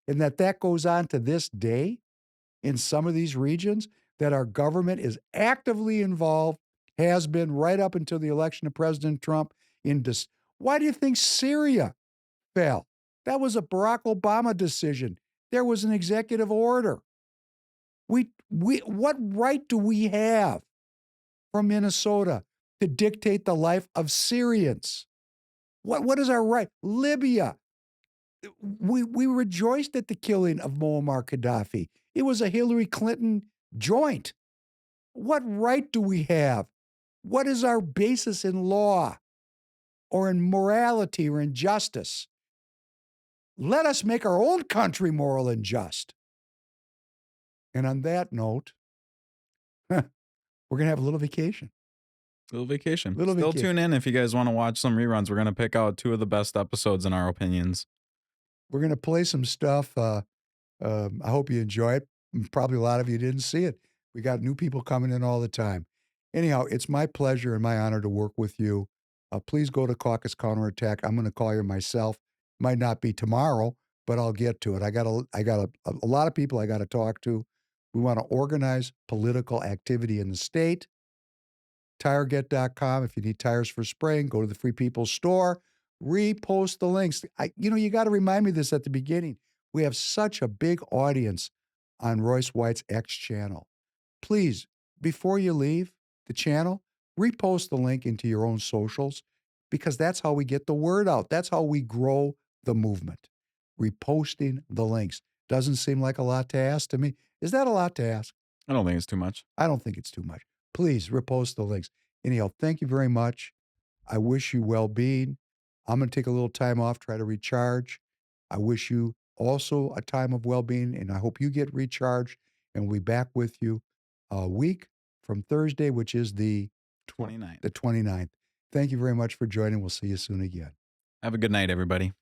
S1: And that goes on to this day in some of these regions, that our government is actively involved, has been right up until the election of President Trump. Why do you think Syria fell? That was a Barack Obama decision. There was an executive order. What right do we have from Minnesota to dictate the life of Syrians? What is our right? Libya. We rejoiced at the killing of Muammar Gaddafi. It was a Hillary Clinton joint. What right do we have? What is our basis in law or in morality or in justice? Let us make our own country moral and just. And on that note, we're going to have a little vacation.
S2: Little vacation.
S1: Little
S2: Still
S1: vacation.
S2: tune in if you guys want to watch some reruns. We're going to pick out 2 of the best episodes in our opinions.
S1: We're going to play some stuff. I hope you enjoy it. Probably a lot of you didn't see it. We got new people coming in all the time. Anyhow, it's my pleasure and my honor to work with you. Please go to Caucus Counterattack. I'm going to call you myself. Might not be tomorrow, but I'll get to it. I got a lot of people I got to talk to. We want to organize political activity in the state. TireGet.com. If you need tires for spraying, go to the Free People's Store. Repost the links. You got to remind me this at the beginning. We have such a big audience on Royce White's X channel. Please, before you leave the channel, repost the link into your own socials because that's how we get the word out. That's how we grow the movement. Reposting the links. Doesn't seem like a lot to ask to me. Is that a lot to ask?
S2: I don't think it's too much.
S1: I don't think it's too much. Please repost the links. Anyhow, thank you very much. I wish you well-being. I'm going to take a little time off, try to recharge. I wish you also a time of well-being, and I hope you get recharged, and we'll be back with you a week from Thursday, which is the
S2: 29th.
S1: The 29th. Thank you very much for joining. We'll see you soon again.
S2: Have a good night, everybody.